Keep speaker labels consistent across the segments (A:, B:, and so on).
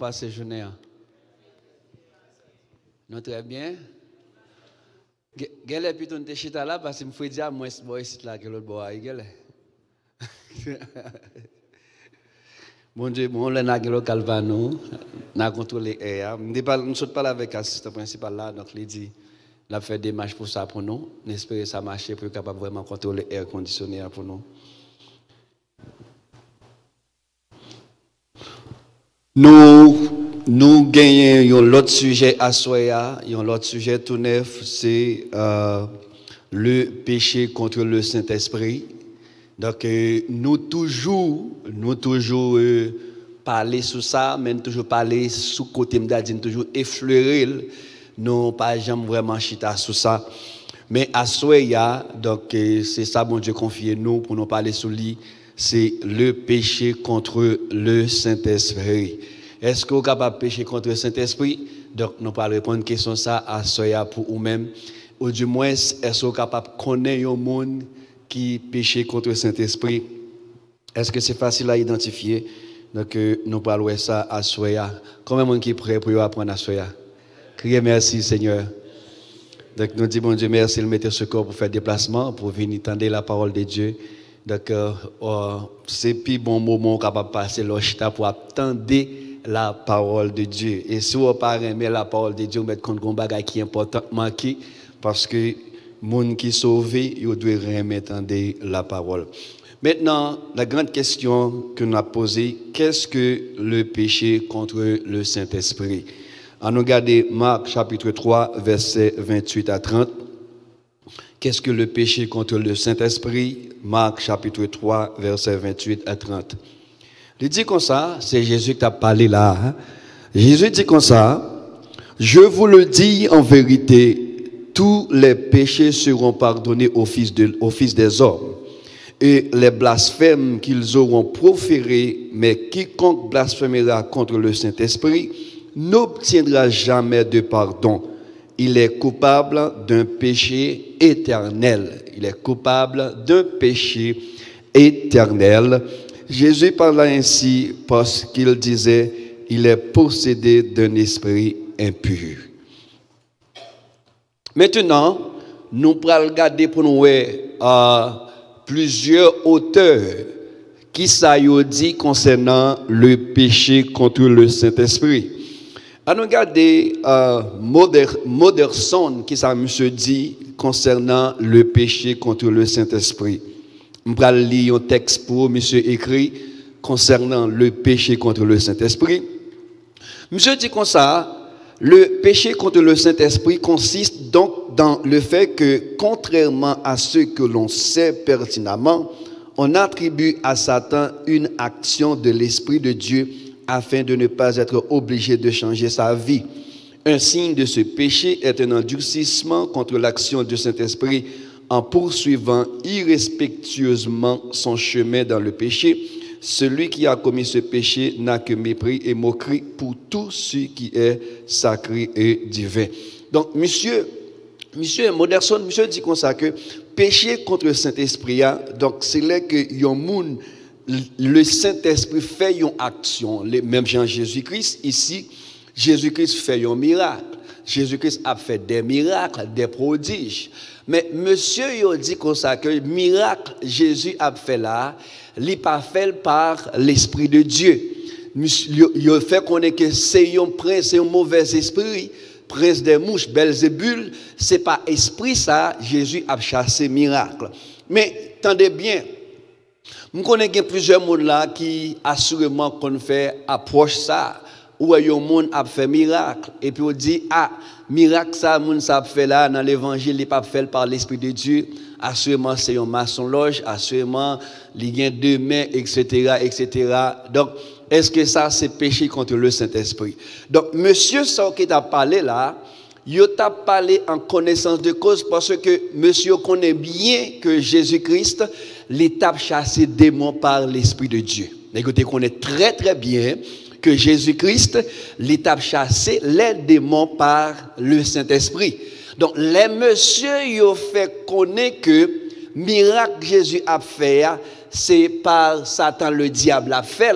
A: Passez journée. Non, très bien. Gelle plutôt de chita là parce que me fait dire moi boy ici là que l'autre boy gelle. Bon Dieu, bon le nagelo Calvano, n'a contrôlé air. Me saute pas avec assistant principal là donc il dit l'a fait des marches pour ça pour nous. N'espérer ça marcher pour capable vraiment contrôler air conditionné pour nous. Nous gagnons l'autre sujet à Soya, l'autre sujet tout neuf, c'est le péché contre le Saint-Esprit. Donc, nous toujours parler sur ça, mais toujours parler sous côté m'dadine, toujours effleurer, nous pas jamais vraiment chita sur ça. Mais à Soya, donc c'est ça, bon Dieu, confiez nous pour nous parler sur lui, c'est le péché contre le Saint-Esprit. Est-ce que vous êtes capable de pécher contre le Saint-Esprit? Donc, nous allons répondre à une question ça à Soya pour vous-même. Ou du moins, est-ce que vous êtes capable de connaître un monde qui péche contre le Saint-Esprit? Est-ce que c'est facile à identifier? Donc, nous parlons ça à Soya. Combien de monde qui est prêt pour apprendre à Soya? Criez merci, Seigneur. Donc, nous disons, bon Dieu, merci de mettre ce corps pour faire déplacement, pour venir entendre la parole de Dieu. Donc, c'est plus bon moment capable de passer l'ochita pour attendre la parole de Dieu. Et si vous n'avez pas aimé la parole de Dieu, vous mettez compte d'un bagage qui est important manqué parce que les gens qui sont sauvés, ils doivent remettre la parole. Maintenant, la grande question que nous avons posée, qu'est-ce que le péché contre le Saint-Esprit? On nous regarde Marc chapitre 3, versets 28 à 30. Qu'est-ce que le péché contre le Saint-Esprit? Marc chapitre 3, versets 28 à 30. Il dit comme ça, c'est Jésus qui a parlé là. Hein? Jésus dit comme ça, je vous le dis en vérité, tous les péchés seront pardonnés au Fils des hommes. Et les blasphèmes qu'ils auront proférés, mais quiconque blasphémera contre le Saint-Esprit n'obtiendra jamais de pardon. Il est coupable d'un péché éternel. Il est coupable d'un péché éternel. Jésus parla ainsi parce qu'il disait, il est possédé d'un esprit impur. Maintenant, nous allons regarder pour nous plusieurs auteurs qui s'ont dit concernant le péché contre le Saint-Esprit. Nous regarder Moderson qui s'est dit concernant le péché contre le Saint-Esprit. Je vais lire un texte pour monsieur écrit concernant le péché contre le Saint-Esprit. Monsieur dit comme ça, le péché contre le Saint-Esprit consiste donc dans le fait que, contrairement à ce que l'on sait pertinemment, on attribue à Satan une action de l'Esprit de Dieu afin de ne pas être obligé de changer sa vie. Un signe de ce péché est un endurcissement contre l'action du Saint-Esprit en poursuivant irrespectueusement son chemin dans le péché. Celui qui a commis ce péché n'a que mépris et moquerie pour tout ce qui est sacré et divin. Donc, monsieur Moderson, monsieur dit comme ça que péché contre le Saint-Esprit, donc c'est là que le Saint-Esprit fait une action. Même Jean-Jésus-Christ, ici, Jésus-Christ fait un miracle. Jésus-Christ a fait des miracles, des prodiges. Mais monsieur il dit comme ça que miracle Jésus a fait là, il n'est pas fait par l'Esprit de Dieu. Il fait connaître que c'est un prince, c'est un mauvais esprit, prince des mouches, Belzébul, c'est pas esprit ça, Jésus a chassé miracle. Mais attendez bien, je connais plusieurs monde là qui assurément qu'on fait approche ça. Où un monde a fait miracle et puis on dit miracle ça monde ça fait là dans l'évangile il pas fait par l'Esprit de Dieu, assurément c'est un maçon-loge, assurément il y a deux mains etc. Donc est-ce que ça c'est péché contre le Saint-Esprit? Donc monsieur ça qui t'a parlé là, il t'a parlé en connaissance de cause parce que monsieur connaît bien que Jésus-Christ l'étape chassé démon par l'Esprit de Dieu. Écoutez, connaît très très bien que Jésus-Christ l'étape chassé les démons par le Saint-Esprit. Donc les messieurs ils ont fait connaître que miracle Jésus a fait c'est par Satan le diable a fait.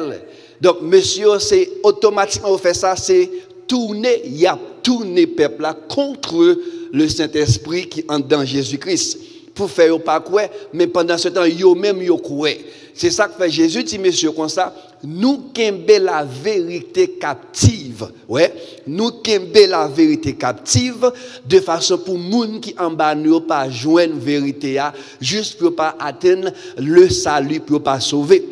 A: Donc, monsieur, c'est automatiquement fait ça, c'est tourner, il a tourné peuple là contre le Saint-Esprit qui entre dans Jésus-Christ. Pour faire pas quoi, mais pendant ce temps, yo même yo quoi. C'est ça que fait Jésus dit, monsieur, comme ça, nous kembe la vérité captive. Ouais, nous kembe la vérité captive de façon pour moun qui en bas nous pas joindre vérité juste pour pas atteindre le salut, pour pas sauver.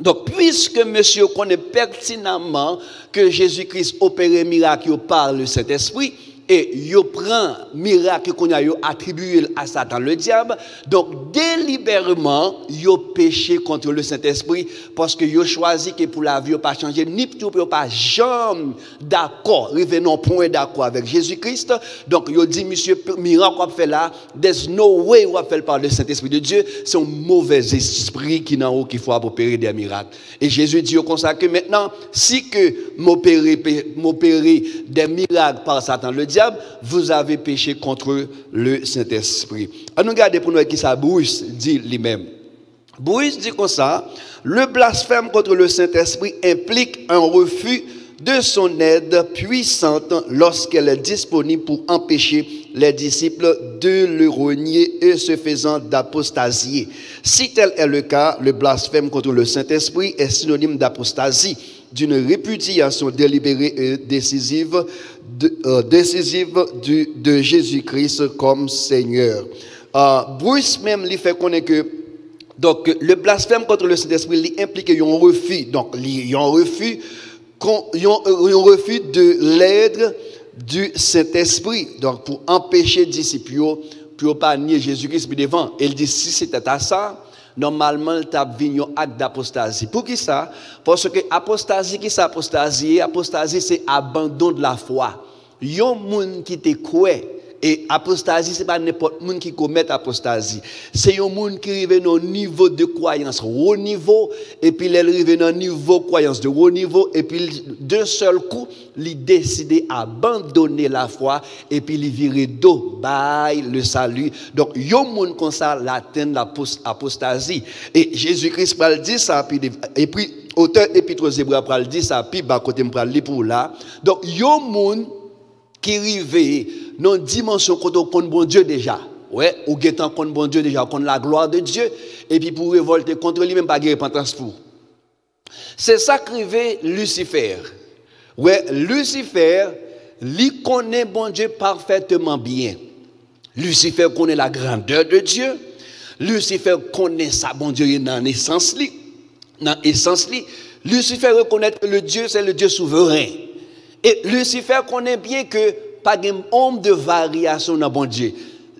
A: Donc, puisque monsieur connaît pertinemment que Jésus-Christ opère miracle par le Saint-Esprit, et yo prend miracle qu'on a attribué à Satan le diable, donc délibérément yo péché contre le Saint-Esprit parce que yo choisi que pour la vie pas changer ni pour pas jamais d'accord, revenons point d'accord avec Jésus-Christ. Donc yo dit monsieur miracle qu'on fait là, there's no way on va faire par le Saint-Esprit de Dieu, c'est un mauvais esprit qui n'en haut qu'il faut opérer des miracles. Et Jésus dit comme ça que maintenant si que m'opérer des miracles par Satan le diable, vous avez péché contre le Saint-Esprit. On nous regarde pour nous qui ça Bruce dit lui-même. Bruce dit comme ça, le blasphème contre le Saint-Esprit implique un refus de son aide puissante lorsqu'elle est disponible pour empêcher les disciples de le renier et se faisant d'apostasier. Si tel est le cas, le blasphème contre le Saint-Esprit est synonyme d'apostasie, d'une répudiation délibérée et décisive de Jésus-Christ comme Seigneur. Bruce même lui fait connaître que donc le blasphème contre le Saint-Esprit implique un refus, donc un refus de l'aide du Saint-Esprit, donc pour empêcher les disciples pour pas nier Jésus-Christ devant. Il dit si c'était à ça, normalement, il y a un acte d'apostasie. Pour qui ça? Parce que apostasie, qui c'est apostasie? Apostasie, c'est abandon de la foi. Il y a un monde qui te croit. Et apostasie, ce n'est pas n'importe qui qui commet apostasie. C'est un monde qui arrive à un niveau de croyance haut niveau, et puis il arrive à un niveau de croyance de haut niveau, et puis d'un seul coup, il décide d'abandonner la foi, et puis il vire dos, bye, le salut. Donc, il y a un monde comme ça, l'atteint l'apostasie. Et Jésus-Christ va le dire ça, et puis, auteur épître aux Hébreux va le dire ça, puis, côté me lire pour là. Donc, il y a un monde qui arrive dans une dimension qu'on connaît bon Dieu déjà. Ouais, ou guettant contre bon Dieu déjà, contre la gloire de Dieu, et puis pour révolter contre lui-même, pas de repentance pour. C'est ça qu'arrivait Lucifer. Ouais, Lucifer, lui connaît bon Dieu parfaitement bien. Lucifer connaît la grandeur de Dieu. Lucifer connaît ça, bon Dieu, dans l'essence li. Dans l'essence li. Lucifer reconnaît que le Dieu, c'est le Dieu souverain. Et Lucifer connaît bien que pas de nombre de variations dans bon Dieu.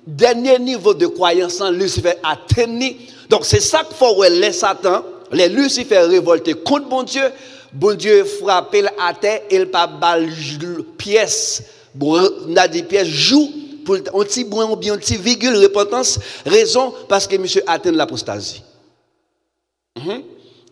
A: Dernier niveau de croyance, Lucifer a tenu. Donc c'est ça qu'il faut les Satan, les Lucifer révoltés contre bon Dieu frappe à terre et il pas balle pièce. Bon, on a des pièces joue pour un petit point ou bien un petit virgule repentance, raison parce que monsieur atteint l'apostasie.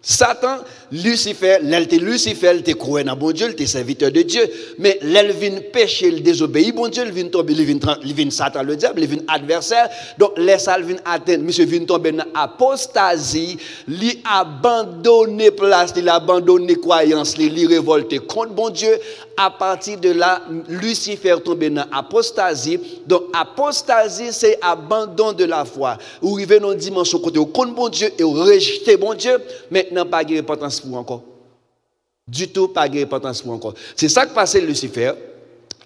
A: Satan, Lucifer, Lucifer, il était croyant dans bon Dieu, il était serviteur de Dieu, mais l'elle vient pécher, il désobéit bon Dieu, il vient tomber, il vient Satan le diable, il vient adversaire, donc les salles viennent atteindre, monsieur vient tomber dans apostasie, il abandonne place, il abandonne croyance, il révolté contre bon Dieu. À partir de là, Lucifer tombe dans apostasie. Donc, apostasie, c'est abandon de la foi. Ou arriver dans une dimension côté contre bon Dieu et rejeter bon Dieu. Maintenant, pas de repentance pour encore. Du tout, pas de repentance pour encore. C'est ça que passait Lucifer.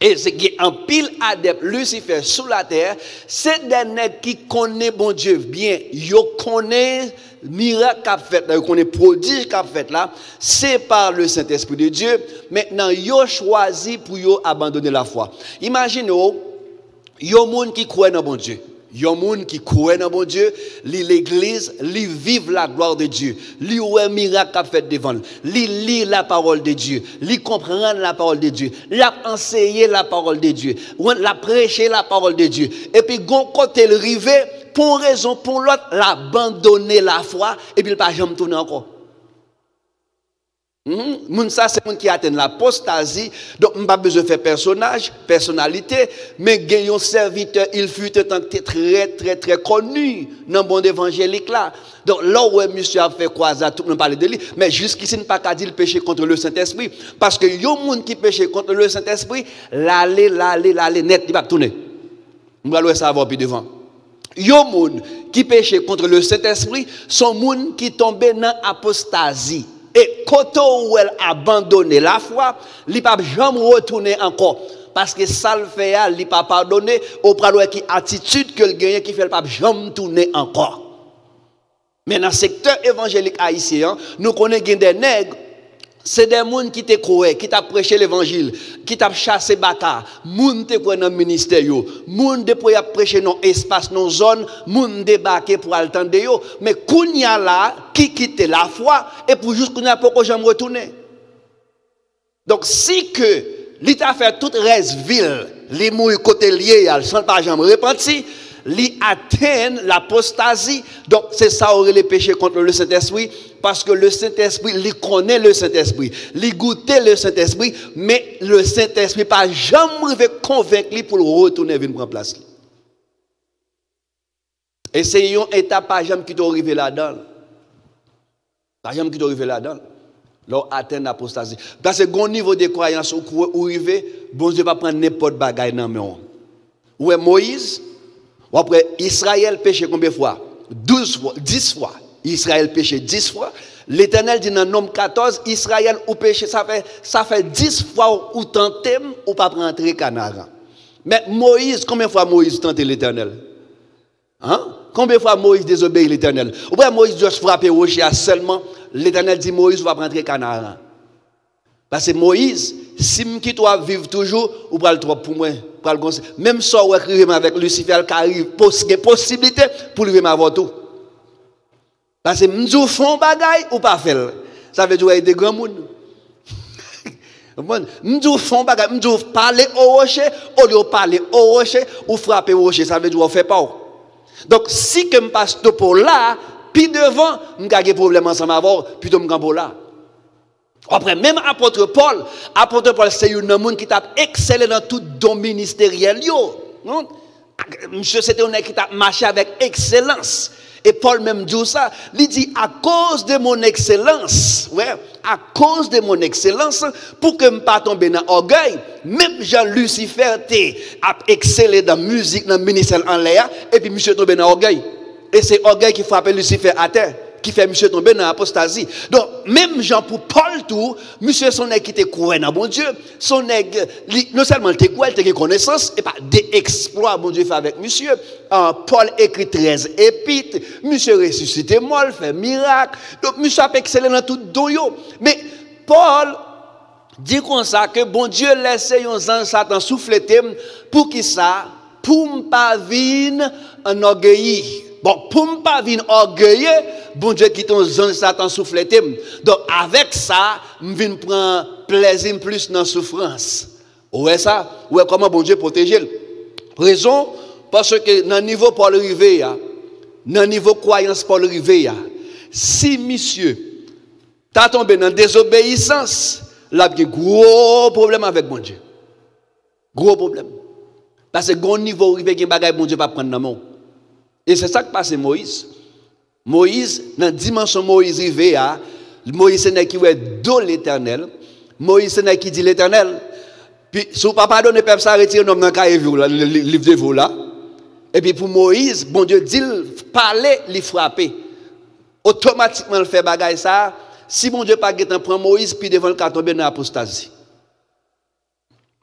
A: Et c'est qu'il y a un pile adepte Lucifer sous la terre. C'est des nègres qui connaissent bon Dieu bien. Ils connaissent miracle qu'a fait là, qu'on est prodige qu'a fait là, c'est par le Saint-Esprit de Dieu. Maintenant, yo choisi pour yo abandonner la foi. Imaginez, yo monde qui croit dans bon Dieu. Yo monde qui croit dans bon Dieu, l'église, li vive la gloire de Dieu. Li ouais miracle qu'a fait devant. Li lit la parole de Dieu, li comprend la parole de Dieu, l'a enseigné la parole de Dieu, l'a prêché la parole de Dieu. Et puis gon côté le rivé pour une raison, pour l'autre, l'abandonner la foi, et puis il ne va jamais tourner encore. Moun ça c'est moun qui atteint l'apostasie. Donc on pas besoin de faire personnalité, mais gagne un serviteur, il fut un temps très connu dans le monde évangélique là. Donc là où monsieur a fait croisade, tout le monde parle de lui, mais jusqu'ici ne pas qu'à dire le péché contre le Saint-Esprit, parce que yo moun qui péché contre le Saint-Esprit, l'aller net, il va tourner. On va le savoir puis devant. Yo moun qui péché contre le Saint-Esprit, sont moun qui tombé dans apostasie. Et quand on a abandonné la foi, il ne peut jamais retourner encore. Parce que ça le fait, il ne peut pas pardonner. Au pralou qui attitude que le gagne qui fait, il ne peut jamais tourner encore. Mais dans le secteur évangélique haïtien, nous connaissons des nègres. C'est des gens qui te croient, qui t'a prêché l'évangile, qui t'a chassé baka, moun te croient dans le ministère yo, moun de pour y prêcher dans espace, dans zone, moun débarquer pour attendre yo, mais kounya là qui quitte la foi et pour juste kounya pour que j'aime retourner. Donc si que l'état fait toute reste ville, les mouilles côté lié, sans pas jamais repenti, li atteint l'apostasie. Donc c'est ça aurait les péchés contre le Saint-Esprit, parce que le Saint-Esprit, il connaît le Saint-Esprit, il goûtait le Saint-Esprit, mais le Saint-Esprit pas jamais convaincre lui pour le retourner venir prendre place. Et c'est une étape pas jamais qui t'arrive là-dedans. Pas jamais qui t'arrive là-dedans. Là atteint l'apostasie. Parce que bon niveau de croyance où arriver, bon Dieu va prendre n'importe bagaille dans main. Ouais Moïse. Après, Israël péché combien de fois? 12 fois, 10 fois. Israël péché 10 fois. L'Éternel dit dans Nom 14, Israël ou péché, ça fait 10 fois ou tenté ou pas rentrer Canaan. Mais Moïse, combien de fois Moïse tenté l'Éternel? Hein? Combien de fois Moïse désobéit l'Éternel? Ou bien Moïse doit se frapper rocher seulement, l'Éternel dit Moïse va rentrer Canaan. Parce que Moïse, si je dois vivre toujours, ou pas le trop pour moi. Même si on écrit avec Lucifer, qui arrive, il y a possibilité pour lui avoir tout. Parce que nous faisons des bagailles ou pas faire. Ça veut dire qu'il y a des grands monde. Nous faisons des bagailles, nous parler au rocher, au lieu de parler au rocher, ou frapper au rocher. Ça veut dire qu'on ne fait pas. Donc si je passe pour là, puis devant, je vais des problèmes ensemble avant, puis je vais pour là. Après, même apôtre Paul, c'est un homme qui t'a excellé dans tout don ministériel. Monsieur, c'était un homme qui t'a marché avec excellence. Et Paul même dit ça. Il dit, à cause de mon excellence, à cause de mon excellence, pour que je ne pas tomber dans l'orgueil, même Jean-Lucifer a excellé dans la musique, dans le ministère en l'air, et puis monsieur tombé dans l'orgueil. Et c'est l'orgueil qui frappe Lucifer à terre, qui fait monsieur tomber dans l'apostasie. Donc, même Jean pour Paul tout, monsieur son nègre qui était croyant dans bon Dieu, son nègre, non seulement il était croyant, il était connaissance, et pas des exploits, bon Dieu fait avec monsieur. Paul écrit 13 épîtres, monsieur ressuscité mort, fait miracle. Donc, monsieur a excellé dans tout doyo. Mais Paul dit comme ça que bon Dieu laisse un ange Satan souffler pour qui ça? Pour ne pas venir en orgueilli. Bon, pour ne pas venir orgueilleux, bon Dieu quitte un ange Satan souffler. Donc, avec ça, je viens prendre plaisir plus dans la souffrance. Ouais, ça? Ouais, comment bon Dieu protéger? Raison, parce que dans le niveau Paul Rivé, dans le niveau croyance Paul Rivé, si monsieur t'as tombé dans la désobéissance, là, il y a un gros problème avec bon Dieu. Gros problème. Parce que au niveau Rivé, il y a un bagage bon Dieu va prendre dans le monde. Et c'est ça qui passe Moïse. Moïse, dans la dimension Moïse Rivé, Moïse c'est qui est de l'Éternel. Moïse c'est qui dit l'Éternel. Puis, si vous ne pardonnez pas, le peuple s'arrête dans le livre de vous là. Et puis pour Moïse, bon Dieu dit, parler, il frapper. Automatiquement, il fait bagaille ça. Si bon Dieu pas prend Moïse, puis devant le cas tomber dans l'apostasie.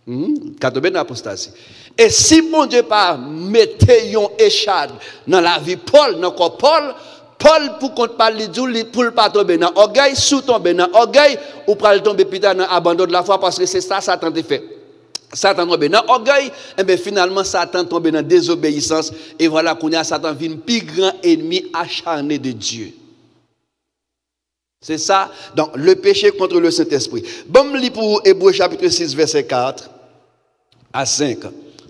A: Tomber dans l'apostasie. Et si bon Dieu pas mettait un échade dans la vie Paul, dans le corps Paul, pour qu'on parle de pour ne pas tomber dans l'orgueil, sous tomber dans l'orgueil, ou pour tomber dans l'abandon de la foi, parce que c'est ça, Satan te fait. Satan tombe dans l'orgueil, et bien finalement Satan tombe dans la désobéissance, et voilà qu'on a Satan vient plus grand ennemi acharné de Dieu. C'est ça, donc le péché contre le Saint-Esprit. Bon, lis pour Hébreux chapitre 6, verset 4 à 5.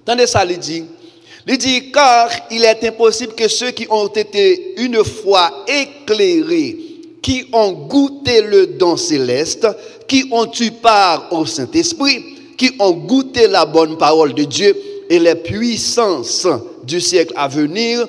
A: Tendez ça, il dit, car il est impossible que ceux qui ont été une fois éclairés qui ont goûté le don céleste, qui ont eu part au Saint-Esprit, qui ont goûté la bonne parole de Dieu et les puissances du siècle à venir,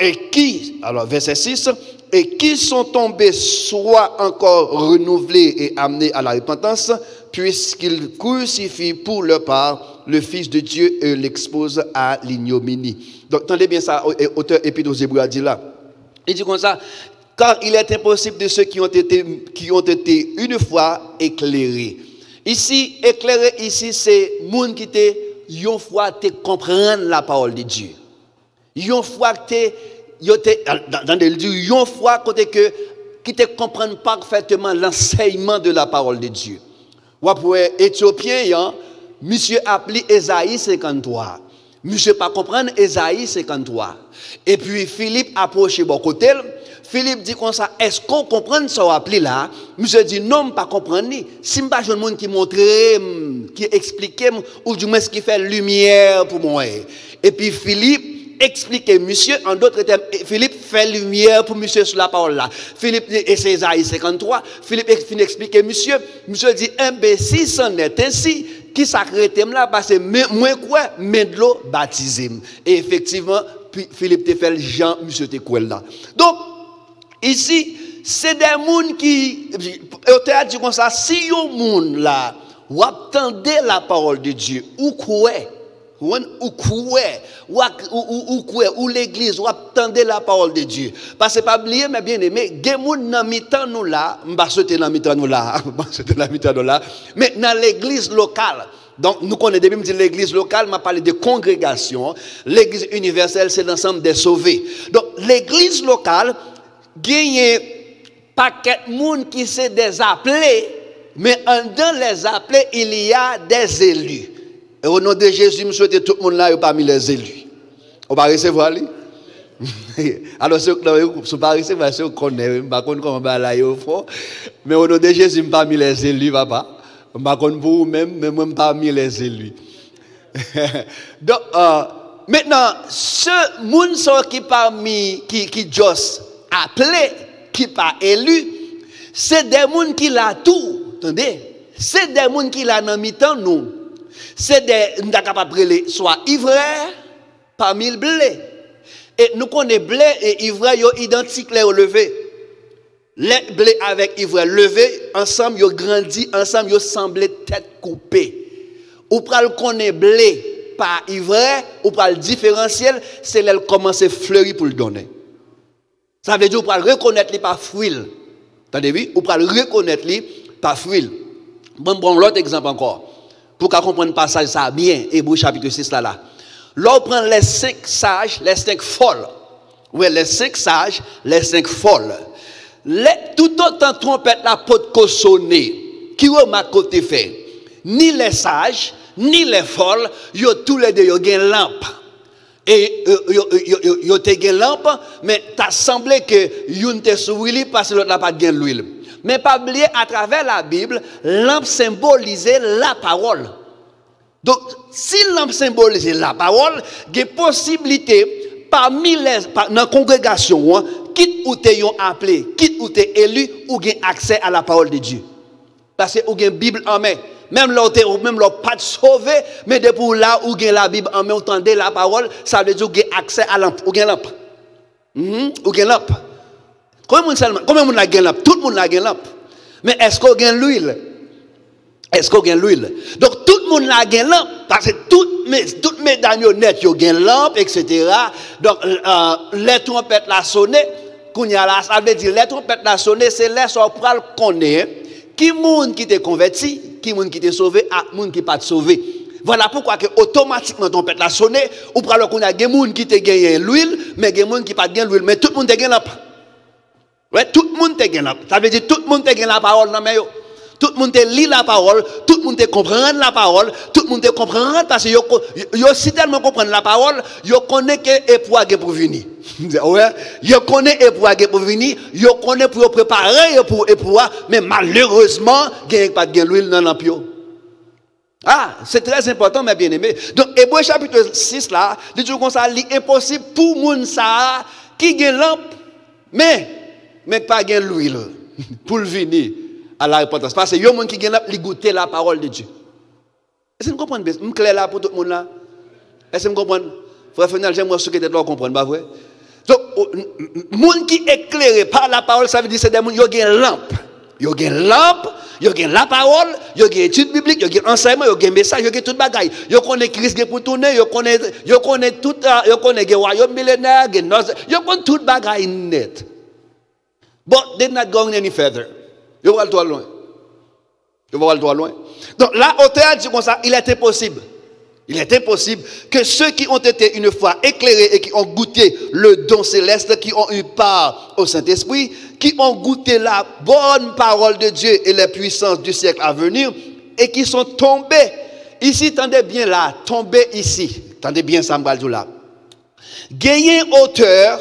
A: et qui, alors verset 6, et qui sont tombés soit encore renouvelés et amenés à la repentance, puisqu'ils crucifient pour leur part le Fils de Dieu et l'exposent à l'ignominie. Donc, entendez bien ça, auteur Épître aux Hébreux a dit là. Il dit comme ça, car il est impossible de ceux qui ont été une fois éclairés. Ici, éclairé ici, c'est moun qui te une fois te comprendre la parole de Dieu. Une fois que dans des lieux, une fois que qui te comprennent parfaitement l'enseignement de la parole de Dieu. Ou pour Éthiopien, monsieur appelé Ésaïe 53. Monsieur pas comprendre Ésaïe 53. Et puis Philippe approche bon côté. Philippe dit comme ça, est-ce qu'on comprend ça appelé là? Monsieur dit non, pas comprendre ni. Si pas jeune monde qui montre, qui explique ou du moins qui fait lumière pour moi. Et puis Philippe explique monsieur en d'autres termes, Philippe fait lumière pour monsieur sur la parole là. Philippe et c'est Isaïe 53, Philippe explique monsieur dit si c'en est ainsi qui sacré thème là parce que moi quoi mais de l'eau baptisé. Et effectivement Philippe te fait Jean monsieur te quoi là. Donc ici c'est des monde qui auteur dit comme ça si yon monde là ou attendez la parole de Dieu ou quoi ou l'église ou attendez la parole de Dieu parce que pas oublier mais bien aimé gen moun nan mitan nous là m'pa sauter dans mitan nous là mais dans l'église locale. Donc nous connaissons depuis me dit l'église locale m'a parlé de congrégation, l'église universelle c'est l'ensemble des sauvés. Donc l'église locale gagne paquet moun qui c'est des appelés mais dans les appelés il y a des élus. Et au nom de Jésus, je souhaite tout le monde là parmi les élus. On va recevoir lui. Alors, si on ne pas recevoir, si on connaît, on ne connaît comment on va aller au fond. Mais au nom de Jésus, parmi les élus, papa. On ne connaît pas vous-même, mais moi parmi les élus. Donc, maintenant, ce monde qui parmi, qui Joss appelé, qui pas élu, c'est des gens qui l'a tout. Attendez? C'est des gens qui l'a dans mi-temps, nous. C'est des nous capables soit ivraie parmi le blé. Et nous connaissons blé et ivraie yo identique les levé. Les blé avec ivraie levé ensemble yo grandi ensemble yo semblé tête coupée. Ou pral connaît blé par ivraie ou pral différentiel c'est là commence à fleurir pour le donner. Ça veut dire ou pral reconnaître li par fruit. Entendez-vous? Ou pral reconnaître li par fruit. Bon l'autre exemple encore. Pour qu'on comprenne le passage ça bien, Hébreux chapitre 6 là. Là, on prend les 5 sages, les 5 folles. Oui, les 5 sages, les 5 folles. Tout autant trompette la pote qu'on sonne, qui remarque côté fait. Ni les sages, ni les folles, yo tous les deux, yo gen lampe. Et yo te gen lampe, mais t'as semblé que yon te souri parce que l'autre n'a pas gen l'huile. Mais pas oublier, à travers la Bible, lampe symbolisait la parole. Donc, si lampe symbolisait la parole, il y a possibilité, parmi dans la congrégation, quitte ou te yon appelé, quitte ou te élu, ou gain accès à la parole de Dieu. Parce que ou gain Bible en main. Même là, même là, pas de sauvé, mais depuis là, ou gain la Bible en main, ou tendez la parole, ça veut dire ou gain accès à lampe, ou gain lampe. Ou gain lampe. Combien de monde a gagné lampe? Tout le monde a gagné lampe. Mais est-ce qu'on gagne l'huile? Est-ce qu'on gagne l'huile? Donc tout le monde a gagné lampe. Parce que toutes mes damionnettes ont gagné lampe, etc. Donc les trompettes la sonné. Ça veut dire les trompettes la sonné, c'est les soprales qu'on est. Qui monde qui t'est converti, qui monde qui t'est sauvé, et monde qui pas sauvé. Voilà pourquoi que automatiquement trompette la sonné. Ou prendre qu'on a des gens qui t'ont gagné l'huile, mais des gens qui pas gagné l'huile. Mais tout le monde a gagné lampe. Ouais, tout le monde te gagne la. Ça veut dire tout le monde te gagne la parole dans mes yo. Tout le monde te lit la parole, tout le monde te comprend la parole, tout le monde te comprend parce que yo si tellement comprendre la parole, yo connaît que époux pour venir. Ouais, yo connaît époux pour venir, yo connaît pour préparer pour époux, mais malheureusement, gagne pas de l'huile dans l'ampio. Ah, c'est très important mes bien-aimés. Donc Hébreux chapitre 6 là, dit comme ça, c'est impossible pour moun ça qui gagne lampe, mais mais pas gain l'huile pour le venir à la repentance. Parce que il y a des gens qui gagnent li goûter la parole de Dieu. Est-ce que vous comprenez bien? Je suis clair là pour tout le monde là. Est-ce que vous comprenez? Frère Fenel, j'aimerais ce que vous là comprendre, pas vrai? Donc, les gens qui éclairés par la parole, ça veut dire que c'est des gens qui ont une lampe. Ils ont une lampe, ils ont la parole, ils ont une étude biblique, ils ont un enseignement, ils ont un message, ils ont tout bagaille. Ils connaissent Christ pour tourner, ils connaissent tout, ils connaissent le royaume millénaire, ils connaissent tout bagaille net. But they're not going any further. Ils vont aller trop loin. Ils vont aller trop loin. Donc là, auteur dit comme ça, il est impossible. Il est impossible que ceux qui ont été une fois éclairés et qui ont goûté le don céleste, qui ont eu part au Saint-Esprit, qui ont goûté la bonne parole de Dieu et les puissances du siècle à venir, et qui sont tombés. Ici, tendez bien là, tombés ici. Tendez bien ça, m'bral là. Gagner auteur,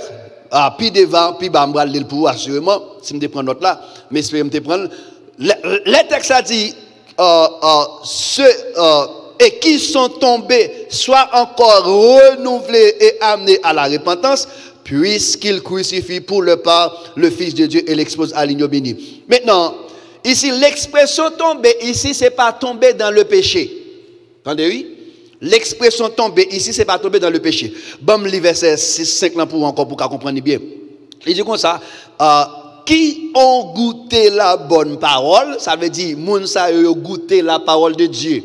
A: puis devant, puis m'bral le pour assurément, si je prends note là, mais je vais prendre. Le texte a dit, et qui sont tombés, soit encore renouvelés et amenés à la repentance, puisqu'ils crucifient pour le part le Fils de Dieu et l'exposent à l'ignominie. Maintenant, ici, l'expression tomber, ici, c'est pas tomber dans le péché. Entendez, oui? L'expression tomber, ici, c'est pas tomber dans le péché. Bon, le verset 6-5 là pour encore pour qu'on comprenne bien. Il dit comme ça, qui ont goûté la bonne parole, ça veut dire, moun sa yo goûté la parole de Dieu.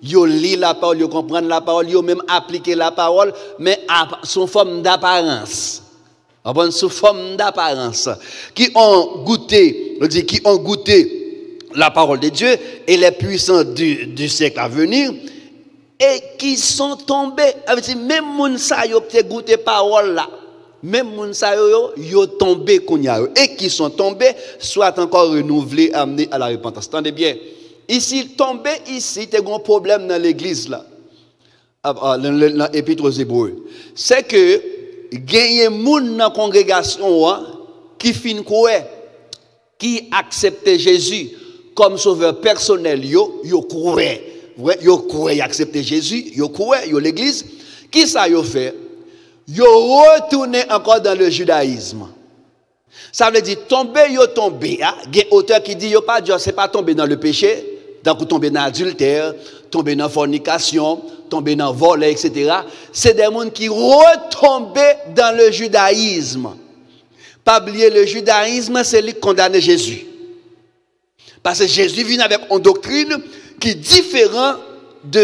A: Yo lit la parole, yo comprendre la parole, yo même appliquer la parole, mais sous forme d'apparence. Sous forme d'apparence. Qui ont goûté, on dit, qui ont goûté la parole de Dieu et les puissants du siècle à venir, et qui sont tombés. Même moun sa yo peut goûter parole là. Même moun sa yo tombé kounya et qui sont tombés, soit encore renouvelés, amenés à la repentance. Attendez bien. Ici, tomber ici, tu as un problème dans l'église là, dans l'épître aux Hébreux. C'est que, il y a des gens dans la congrégation qui fin quoi, qui acceptent Jésus comme sauveur personnel, yo croient, ils acceptent Jésus, ils croient, l'église. Qui ça yo fait? Yo retourné encore dans le judaïsme. Ça veut dire tomber, yo tomber. Il y a un auteur qui dit yo pas Dieu, c'est pas tomber dans le péché. Donc, tomber dans l'adultère, tomber dans la fornication, tomber dans le vol, etc. C'est des gens qui retombent dans le judaïsme. Pas oublier, le judaïsme, c'est lui qui condamne Jésus. Parce que Jésus vient avec une doctrine qui est différente du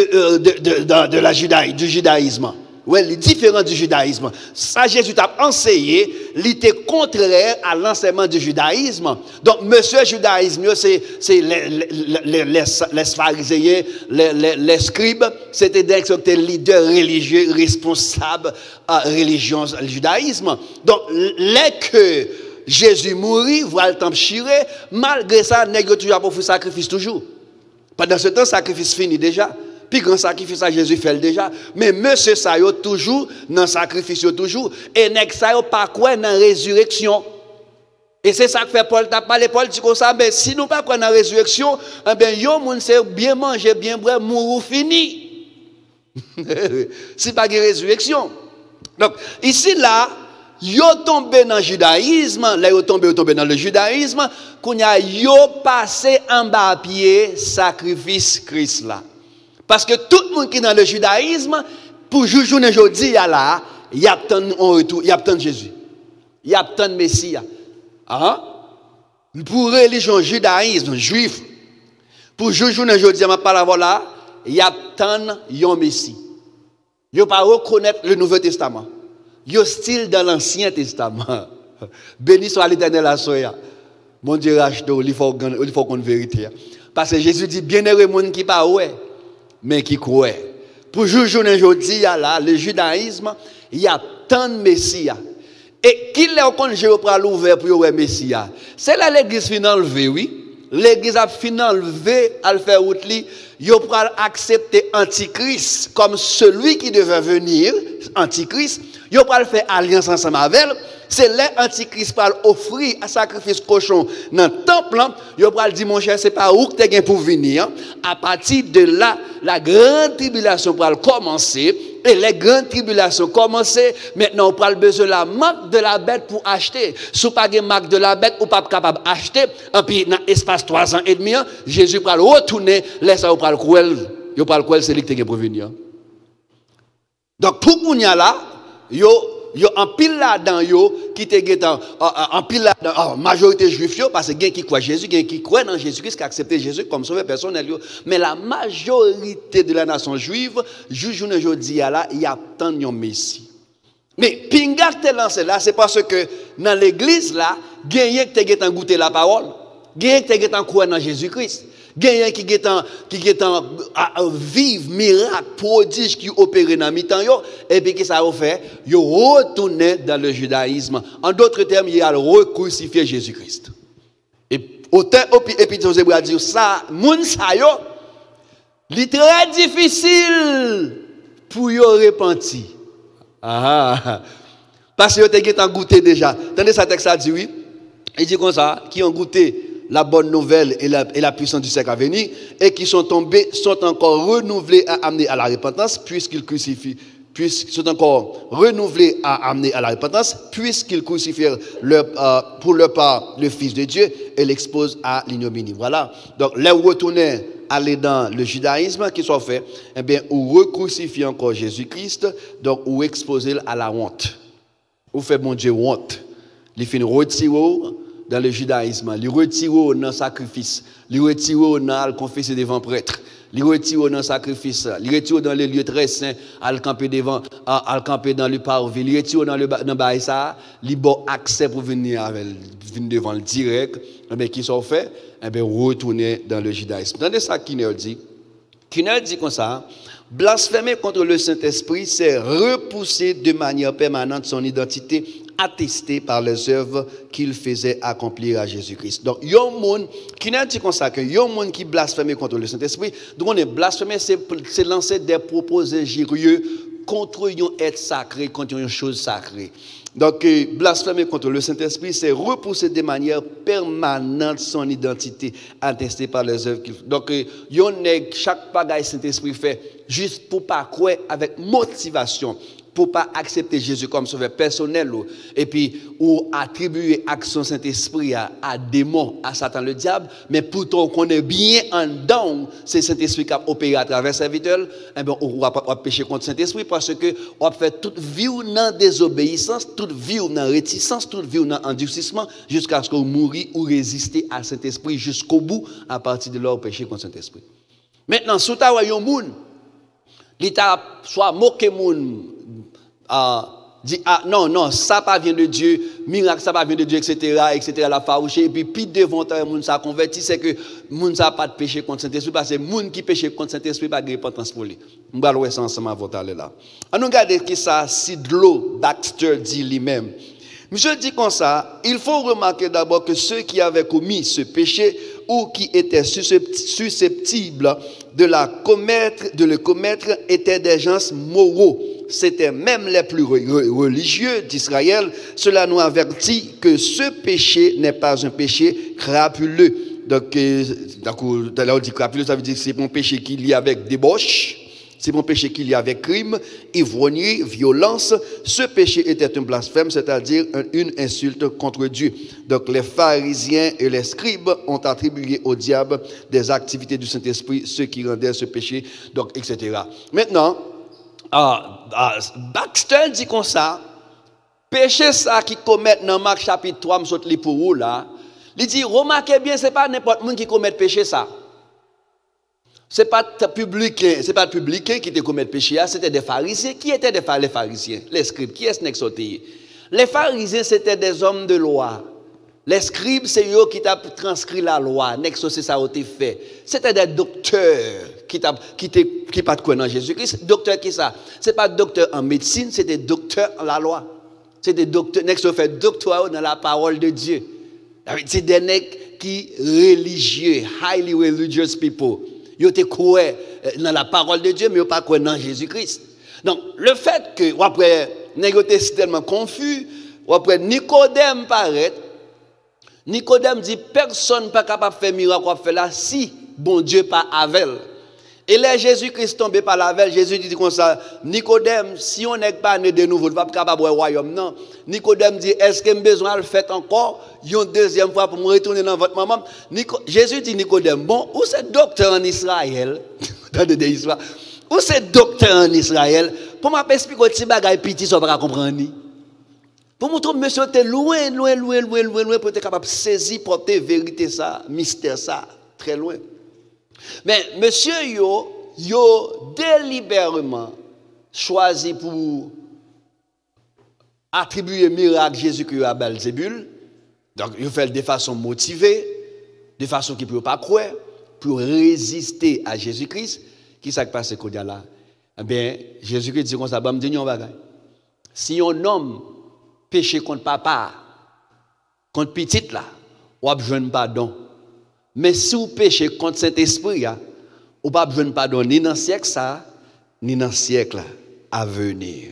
A: judaïsme. Oui, il est différent du judaïsme. Ça, Jésus t'a enseigné, il était contraire à l'enseignement du judaïsme. Donc, monsieur judaïsme, c'est les pharisiens, les scribes, c'était des leaders religieux responsables à la religion, le judaïsme. Donc, les que Jésus mourit, voilà le temps chiré, malgré ça, n'est-ce toujours pour faire sacrifice toujours. Pendant ce temps, le sacrifice fini déjà. Puis grand sacrifice à Jésus fait déjà. Mais monsieur ça yo toujours dans le sacrifice toujours. Et nèg ça yo pas quoi dans résurrection. Et c'est ça que fait Paul t'a parlé. Paul dit comme ça, mais si nous pas quoi dans résurrection, eh bien yo moun c'est bien manger, bien boire, mourir fini. Si pas de résurrection. Donc ici là, yo tombé dans le judaïsme, là yo tombé dans le judaïsme, qu'on a yo passé en bas pied sacrifice Christ là. Parce que tout le monde qui est dans le judaïsme, pour journée aujourd'hui, là, il y a tant de retour, il y a tant de Jésus. Il y a tant de Messie. Hein? Pour religion judaïsme, juif, pour journée aujourd'hui, je parle là, il y a tant de Messie. Il ne pas reconnaître le Nouveau Testament. Il est style dans l'Ancien Testament. Béni soit l'Éternel à soya. Mon Dieu, il faut qu'on vérité. Parce que Jésus dit, bienheureux monde qui pas ouais. Mais qui croit. Pour journée aujourd'hui, là, le judaïsme, il y a tant de Messie. Et qui l'a connu pour l'ouvert pour le Messie? C'est là l'église finale enlevée, oui. L'église a finalement enlevé, à le faire route, il va accepter Antichrist comme celui qui devait venir, Antichrist. Il va faire alliance ensemble avec elle. C'est l'Antichrist qui va offrir un sacrifice cochon dans le temple. Il va dire, mon cher, ce n'est pas où que tu pour venir. À partir de là, la grande tribulation va commencer. Et les grandes tribulations commencent. Maintenant, on prend le besoin de la marque de la bête pour acheter. Si vous n'avez pas de marque de la bête, vous n'êtes pas capable d'acheter. Et puis, dans l'espace 3 ans et demi, Jésus va retourner, laisse ça, vous prenez le cruel. Vous prenez le cruel, c'est lui qui est prévenu. Donc, pour qu'on y a là, yo en pile là-dedans, qui te en pile là-dedans, majorité juif, parce que qui croit Jésus, qui croit dans Jésus-Christ, qui accepte Jésus comme sauveur personnel. Mais la majorité de la nation juive, aujourd'hui, il y a tant de Messie. Mais pinga te lancé là, c'est parce que dans l'église là, gagne que te goûté la parole, gagne que te croire dans Jésus-Christ. Gagnant qui est en vivre miracle prodige qui opère dans mi-temps et puis qui ça a fait yo retourner dans le judaïsme. En d'autres termes, il a recrucifié Jésus-Christ. Et autant et puis José a dit ça moun sa yo li très difficile pour yo repentir. Parce que yo te goûté déjà. Attendez ça texte ça dit oui. Il dit comme ça qui ont goûté la bonne nouvelle et la puissance du siècle à venir, et qui sont tombés, sont encore renouvelés à amener à la repentance, puisqu'ils crucifient, sont encore renouvelés à amener à la repentance, puisqu'ils crucifient pour leur part le Fils de Dieu et l'exposent à l'ignominie. Voilà. Donc, les retourner, aller dans le judaïsme qui soit fait, eh bien, ou recrucifier encore Jésus-Christ, donc, ou exposer à la honte. Ou fait mon Dieu honte. Il fait retirer dans le judaïsme, il retire dans le sacrifice, il retire dans le confesser devant prêtre, il retire dans le sacrifice, il retire dans les lieux très saints, à le camper devant, à le camper dans le parvis, il retire dans le baïsa, il bon accès pour venir devant le direct, mais qui sont fait, eh bien retourner dans le judaïsme. Attendez ça Kinner dit comme ça. Blasphémer contre le Saint-Esprit, c'est repousser de manière permanente son identité attestée par les œuvres qu'il faisait accomplir à Jésus-Christ. Donc, il y a un monde qui n'a dit comme ça, que il y a un monde qui blasphème contre le Saint-Esprit. Donc, on est blasphémé, c'est lancer des propos injurieux contre un être sacré, contre une chose sacrée. Donc, blasphémer contre le Saint-Esprit, c'est repousser de manière permanente son identité attestée par les œuvres qu'il fait. Donc, chaque bagaille Saint-Esprit fait juste pour pas croire avec motivation, pour pas accepter Jésus comme sauveur personnel, et puis ou attribuer action Saint-Esprit à démons, à Satan le diable, mais pourtant on connaît bien en dedans, c'est Saint-Esprit qui a opéré à travers serviteur, eh bien on va pas pécher contre Saint-Esprit parce que on fait toute vie dans désobéissance, toute vie dans réticence, toute vie dans endurcissement jusqu'à ce qu'on mourit ou résister à Saint-Esprit jusqu'au bout à partir de leur péché contre Saint-Esprit. Maintenant, sous ta yon moun, l'État soit moqué moun, dit non, ça pas vient de Dieu, miracle ça pas vient de Dieu, etc., la farouche, et puis devant ta moun ça converti, c'est que moun ça pas de péché contre Saint-Esprit, parce que moun qui péché contre Saint-Esprit pas de repentance pour lui. On va voir ça ensemble avant d'aller là. On regarde qui ça, Sidlow Baxter dit lui-même. Monsieur dit comme ça, il faut remarquer d'abord que ceux qui avaient commis ce péché ou qui étaient susceptibles de le commettre étaient des gens moraux. C'était même les plus religieux d'Israël. Cela nous avertit que ce péché n'est pas un péché crapuleux. Donc, là on dit crapuleux, ça veut dire que c'est un péché qu'il y a avec débauche. C'est mon péché qu'il y a avec crime, ivrognerie, violence. Ce péché était un blasphème, c'est-à-dire une insulte contre Dieu. Donc les pharisiens et les scribes ont attribué au diable des activités du Saint-Esprit, ce qui rendait ce péché, donc etc. Maintenant, Baxter dit comme ça, péché ça qui commet dans Marc chapitre 3, je saute pour vous là, il dit, remarquez bien, ce n'est pas n'importe qui commet péché ça. Ce n'est pas le publicain qui te commet le péché, c'était des pharisiens. Qui étaient les pharisiens? Les scribes. Qui est-ce qui Les pharisiens, c'était des hommes de loi. Les scribes, c'est eux qui t'ont transcrit la loi. C'est ça qui fait. C'était des docteurs qui pas de quoi dans Jésus-Christ. Docteur qui ça? Ce n'est pas docteur en médecine, c'est des docteurs en la loi. C'est des docteurs qui fait doctorat dans la parole de Dieu. C'est des nègres qui religieux, highly religious people. Ils te croient dans la parole de Dieu, mais ils ne pas croient dans Jésus-Christ. Donc, le fait que, après, négocier c'est tellement confus, après, Nicodème paraît, Nicodème dit, personne n'est pas capable de faire miracle faire là si bon Dieu pas avec. Et là, Jésus-Christ tombé par la veille, Jésus dit comme ça, Nicodème, si on n'est pas né de nouveau, on ne va pas capable de royaume, non. Nicodème dit, est-ce que j'ai besoin de le faire encore une deuxième fois pour me retourner dans votre maman? Jésus dit Nicodème, bon, où c'est docteur en Israël? Où c'est docteur en Israël? Pour m'expliquer que si bagay petit, ça va comprendre. Pour montrer que monsieur était loin pour être capable de saisir, porter vérité ça, mystère ça, très loin. Mais monsieur yo délibérément choisi pour attribuer miracle Jésus-Christ à Belzébul. Donc il fait de façon motivée, de façon qui ne peut pas croire, pour résister à Jésus-Christ. Qui s'est passé qu'on là? Eh bien, Jésus-Christ dit comme ça, bah me dit un bagay. Si un homme péché contre papa, contre petite là, ou a besoin de pardon. Mais si vous péchez contre Saint-Esprit, vous n'avez pas besoin de pardon ni dans le siècle ça, ni dans le siècle à venir.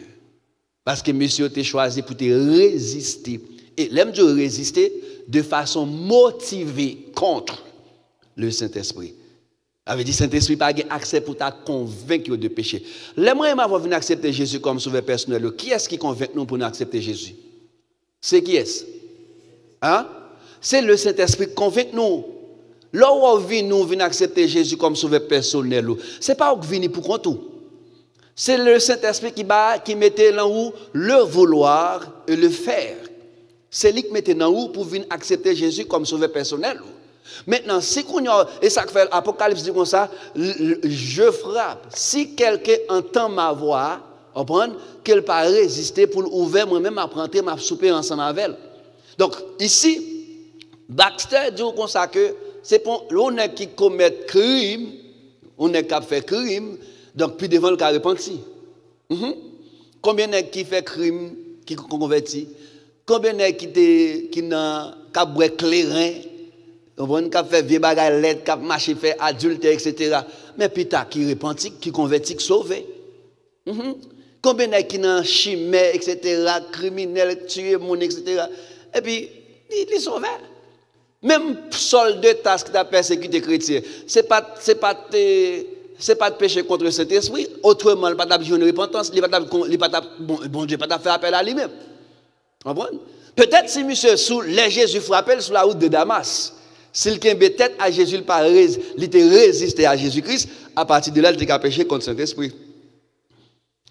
A: Parce que monsieur t'a choisi pour te résister. Et l'aime de résister de façon motivée contre le Saint-Esprit. Avait dit Saint-Esprit pas accès pour t'a convaincre de péché. L'aimerait m'avoir venu accepter Jésus comme sauveur personnel. Qui est-ce qui convainc nous pour nous accepter Jésus? C'est qui est-ce? Hein? C'est le Saint-Esprit qui convainc nous. Là où on vient, nous venons accepter Jésus comme sauveur personnel. Ce n'est pas où venir pour compte. C'est le Saint-Esprit qui mettait là où le vouloir et le faire. C'est lui qui mettait là où pour venir accepter Jésus comme sauveur personnel. Maintenant, si on a, et ça fait l'Apocalypse dit comme ça, je frappe. Si quelqu'un entend ma voix, comprendre qu'elle pas résister pour ouvrir moi-même à prendre ma souper ensemble avec elle. Donc ici, Baxter dit comme ça que c'est pour l'on qui commet crime, on est qui fait crime, donc puis devant le cas repenti. Combien de qui fait crime, qui converti? Combien de qui n'a qu'à boire clairin? On a fait vieux bagaille lettre, qui marché fait adultère, etc. Mais puis t'as qui repenti, qui converti, qui sauvé. Combien de qui n'ont chimère, etc., criminel, tué, mon, etc. Et puis, il sauvé. Même soldat qui t'a persécuté chrétien, c'est pas de péché contre le Saint-Esprit. Autrement, il n'y a pas de repentance, bon Dieu, pas faire appel à lui-même. Peut-être si monsieur sous les Jésus frappait sur la route de Damas, s'il tient tête à Jésus, il était résisté à Jésus-Christ, à partir de là, il était péché contre le Saint-Esprit.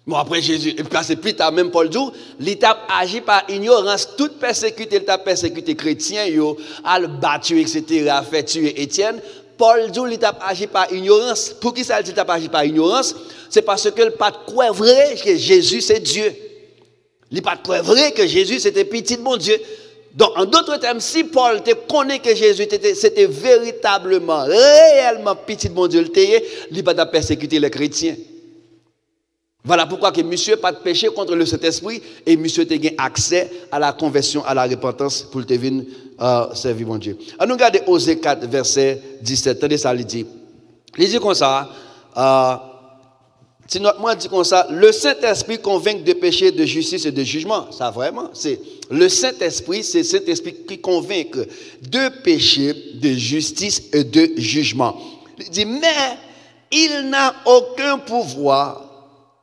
A: Bon, après Jésus, c'est plus tard, même Paul dit, il a agi par ignorance, toute persécuté, il a persécuté chrétien, il a battu, etc., a fait tuer Étienne. Paul dit, il a agi par ignorance. Pour qui ça dit, il a agi par ignorance? C'est parce que il n'a pas de croire vrai que Jésus c'est Dieu. Il n'a pas de croire vrai que Jésus c'était petit de mon Dieu. Donc, en d'autres termes, si Paul te connaît que Jésus c'était véritablement, réellement petit de mon Dieu, il n'a pas de persécuter les chrétiens. Voilà pourquoi que monsieur pas de péché contre le Saint-Esprit et monsieur te gain accès à la conversion, à la repentance pour te venir servir mon Dieu. On nous regarde Osée 4, verset 17. Attendez ça, il dit comme ça, si notre moi dit comme ça, le Saint-Esprit convainc de péché, de justice et de jugement. Ça vraiment, c'est le Saint-Esprit, c'est le Saint-Esprit qui convainc de péché, de justice et de jugement. Il dit, mais il n'a aucun pouvoir.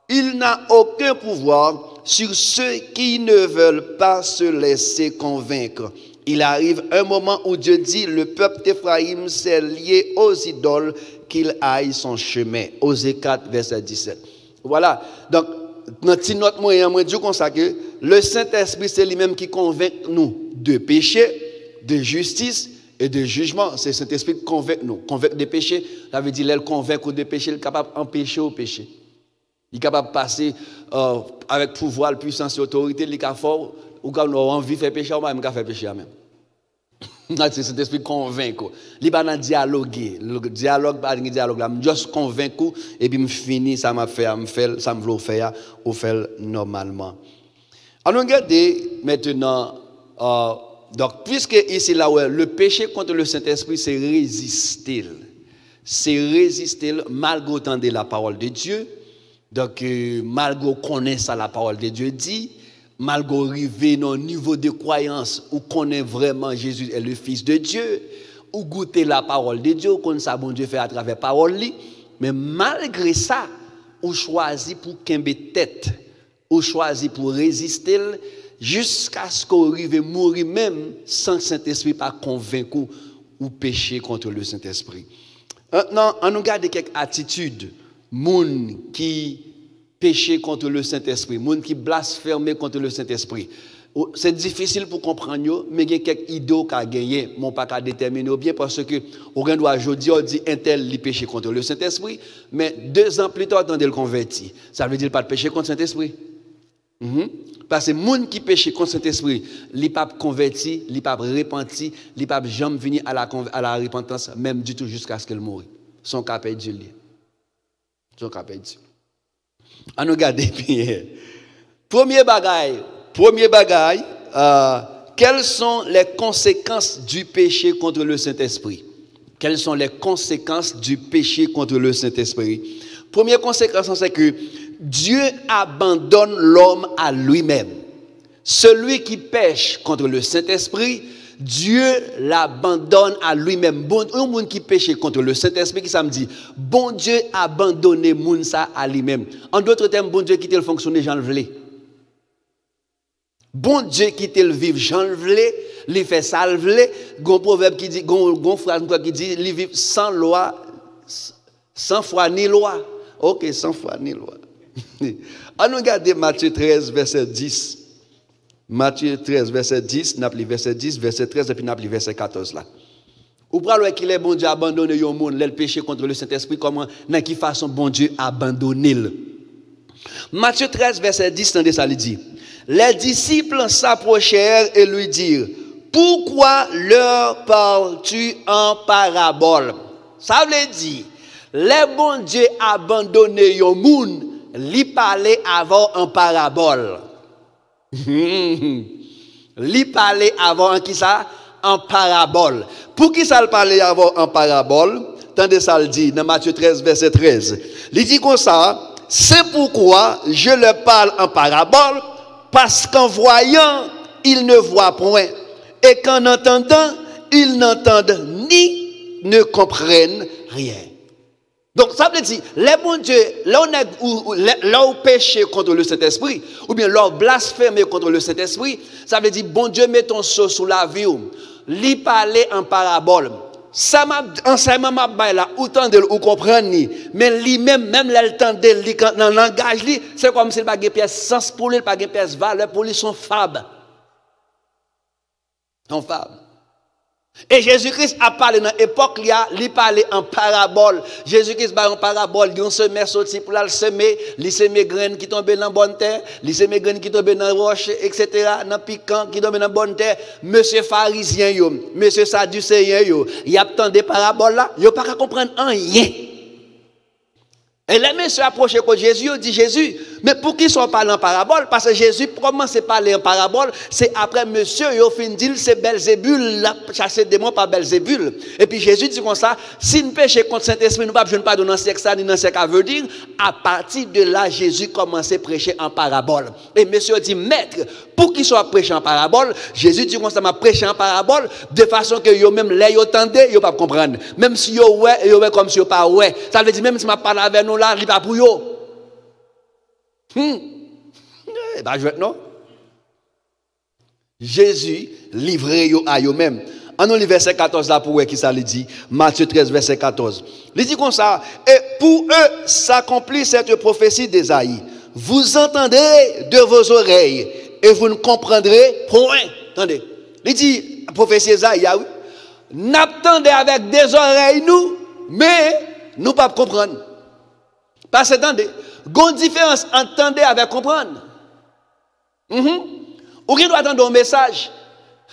A: Il n'a aucun pouvoir sur ceux qui ne veulent pas se laisser convaincre. Il arrive un moment où Dieu dit, le peuple d'Éphraïm s'est lié aux idoles, qu'il aille son chemin. Osée 4, verset 17. Voilà. Donc, notre moyen, moi, Dieu consacre que le Saint-Esprit, c'est lui-même qui convainc nous de péché, de justice et de jugement. C'est le Saint-Esprit qui convainc nous. Convainc de péché, ça veut dire, elle convainc de péché, elle est capable d'empêcher au péché. Il est capable de passer avec pouvoir, puissance et autorité, il est capable ou quand on a envie de faire péché, on va faire péché même. C'est cet esprit convaincu. Il n'est pas dans dialoguer. Le dialogue, pas de dialogue là. Je suis juste convaincu et puis je finis, ça m'a fait, ça me veut faire, ou faire normalement. On regarde maintenant, donc, puisque ici, là, ouais, le péché contre le Saint-Esprit, c'est résister. C'est résister malgré entendre la parole de Dieu. Donc, malgré connaître la parole de Dieu dit, malgré arriver dans un niveau de croyance où connaît vraiment Jésus est le Fils de Dieu, ou goûter la parole de Dieu, comme ça bon Dieu fait à travers la parole, Mais malgré ça, ou choisi pour kembe tête, ou choisi pour résister jusqu'à ce qu'on arrive à mourir même sans que le Saint-Esprit pas convaincu ou pécher contre le Saint-Esprit. Maintenant, on regarde quelques attitudes, moun qui péché contre le Saint-Esprit, moun qui blasphème contre le Saint-Esprit. C'est difficile pour comprendre, mais il y a quelques idées qui ont gagné, mon pas qu'à déterminer bien parce que on doit aujourd'hui on dit un tel li péché contre le Saint-Esprit, mais 2 ans plus tard, il le converti. Ça veut dire pas de péché contre le Saint-Esprit. Parce que les gens qui péchent contre le Saint-Esprit, ils ne sont pas convertis, ils ne sont pas repentis, ils ne sont pas jamais venus à la repentance, même du tout jusqu'à ce qu'ils meurent. Son cas perdu. Son cas perdu. On regarde bien. Premier bagaille, quelles sont les conséquences du péché contre le Saint-Esprit? Quelles sont les conséquences du péché contre le Saint-Esprit? Première conséquence, c'est que Dieu abandonne l'homme à lui-même. Celui qui pêche contre le Saint-Esprit, Dieu l'abandonne à lui-même. Un monde qui pêche contre le Saint-Esprit, qui ça me dit, bon Dieu a abandonné moun ça à lui-même. En d'autres termes, bon Dieu quitte le fonctionner, j'en le bon Dieu quitte le vivre, j'en le il fait ça le vle. Gon proverbe qui dit, gon phrase qui dit, il vit sans loi, sans foi ni loi. Ok, sans foi ni loi. On regarde Matthieu 13, verset 10. Matthieu 13, verset 10, n'a plus verset 10, verset 13, et puis n'a plus verset 14 là. Ou pral qu'il est bon Dieu abandonné yon monde, le péché contre le Saint-Esprit, comment, dans quelle façon bon Dieu abandonné. Matthieu 13, verset 10, tendez ça, il dit, les disciples s'approchèrent et lui dirent, pourquoi leur parles-tu en parabole? Ça veut dire, les bon Dieu abandonné yon monde, li parler avant en parabole. Li parler avant qui ça? En parabole. Pour qui ça le parler avant en parabole? Tendez ça le dit dans Matthieu 13, verset 13. Il dit comme ça, c'est pourquoi je leur parle en parabole, parce qu'en voyant, ils ne voient point, et qu'en entendant, ils n'entendent ni ne comprennent rien. Donc, ça veut dire, les bons dieux, là où péché contre le Saint-Esprit, ou bien leur blasphémé contre le Saint-Esprit, ça veut dire, bon Dieu, met ton sceau sous la vie, li parler en parabole. Ça m'a enseignement m'a bail là, autant de ou comprendre ni, mais lui même le temps de li dans langage li, c'est comme s'il pas pièce sens pour lui, pas pièce valeur pour lui, son fable. Son fable. Et Jésus-Christ a parlé dans l'époque, il parlait en parabole. Jésus-Christ parle en parabole, il y a un semeur sorti pour le semer, il sème graines qui tombent dans la bonne terre, il sème graines qui tombent dans la roche, etc., dans piquant qui tombent dans la bonne terre. Monsieur pharisien, monsieur sadducéen, il y a tant de paraboles là, il n'y a pas qu'à comprendre rien. Et les messieurs approchent contre Jésus, ils disent Jésus, mais pour qui sont parlés en parabole? Parce que Jésus commence à parler en parabole, c'est après monsieur, il fin dit c'est Belzébul, chasser démon par Belzébul. Et puis Jésus dit comme ça, si nous péchons contre Saint-Esprit, nous ne pouvons pas donner un sexe ni un sexe à veut dire, à partir de là, Jésus commence à prêcher en parabole. Et monsieur dit, maître, pour qu'il soit prêché en parabole, Jésus dit comme ça, m'a prêché en parabole, de façon que yo même les yo tendez, yo pas comprendre. Même si yo ouais comme si yo pas ouais. Ça veut dire même si m'a parlé avec nous là, il pas pour yo. Bah je non. Jésus livré yo à yo même. En nous verset 14 là pour qui ça le dit, Matthieu 13 verset 14. Il dit comme ça, et pour eux s'accomplit cette prophétie d'Ésaïe. Vous entendrez de vos oreilles et vous ne comprendrez point. Attendez. Il dit prophétie d'Ésaïe, oui. N'attendez avec des oreilles nous, mais nous pas comprendre. Parce que attendez, il y a une différence entre entendre avec comprendre. Ou qui doit attendre un message.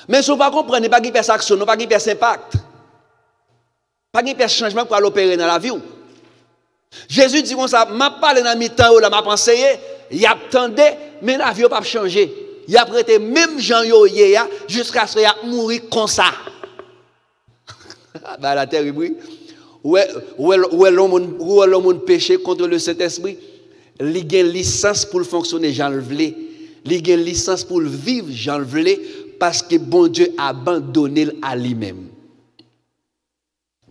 A: Mais si vous ne comprenez pas, il n'y a pas d'action, pas de impact. Pas de changement pour l'opérer dans la vie. Jésus dit comme ça, je parle dans mi temps, je pense, il attendait, mais la vie n'a pas changé. Il a prêté même Jean jusqu'à ce qu'il mourir comme ça. La terre est brûlée. Où est l'homme péché contre le Saint-Esprit? Il a une licence pour fonctionner, j'en le voulais. Il a une licence pour vivre, j'en le voulais, parce que bon Dieu a abandonné à lui-même.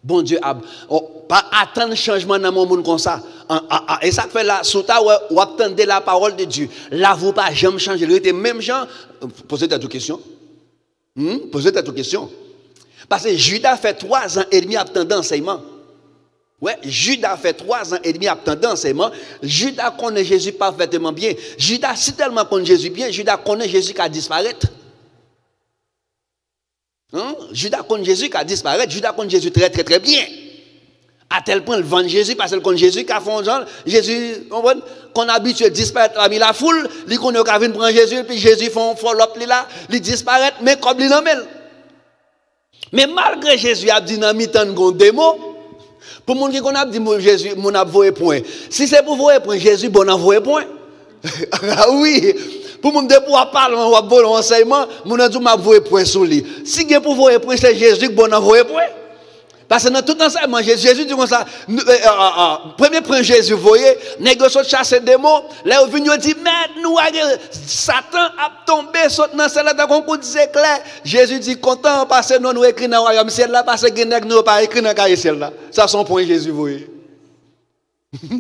A: Bon Dieu a. Pas attendre changement dans mon monde comme ça. Et ça fait là, sous ta ou attendez la parole de Dieu. Là, vous pas jamais changer. Il était même gens. Posez-toi une question. Posez-toi une question. Parce que Judas fait 3 ans et demi attendant l'enseignement. Ouais, Judas fait 3 ans et demi attendant l'enseignement. Judas connaît Jésus parfaitement bien. Judas, si tellement connaît Jésus bien, Judas connaît Jésus qui a disparu. Judas connaît Jésus qui a disparu. Judas connaît Jésus très très très bien. À tel point, le vend Jésus, parce qu'il connaît Jésus qui a fait genre, Jésus, qu'on habitué à disparaître parmi la foule, il connaît qu'il vient prendre Jésus, puis Jésus fait un follow-up là, il disparaît, mais comme il en met. Mais malgré Jésus a dit dans mi-temps de démon, pour les gens qui a dit Jésus, mon a voué point. Si c'est pour vouer point, Jésus, bon a voué point. Ah oui. Pour mon pouvoir parler, on va voler enseignement, mon a dit m'a voué point sur lui. Si c'est pour vouer point, c'est Jésus, bon a voué point. Parce que dans tout enseignement, Jésus dit comme ça, premier point Jésus, vous voyez, négocier chasser des mots, là où vient dit, mais nous, Satan a tombé, saute dans celle-là, dans le c'est clair. Jésus dit, content, parce que nous écrit dans le royaume ciel là, parce que nous pas écrit dans le carré ciel là. Ça, son point Jésus, vous voyez.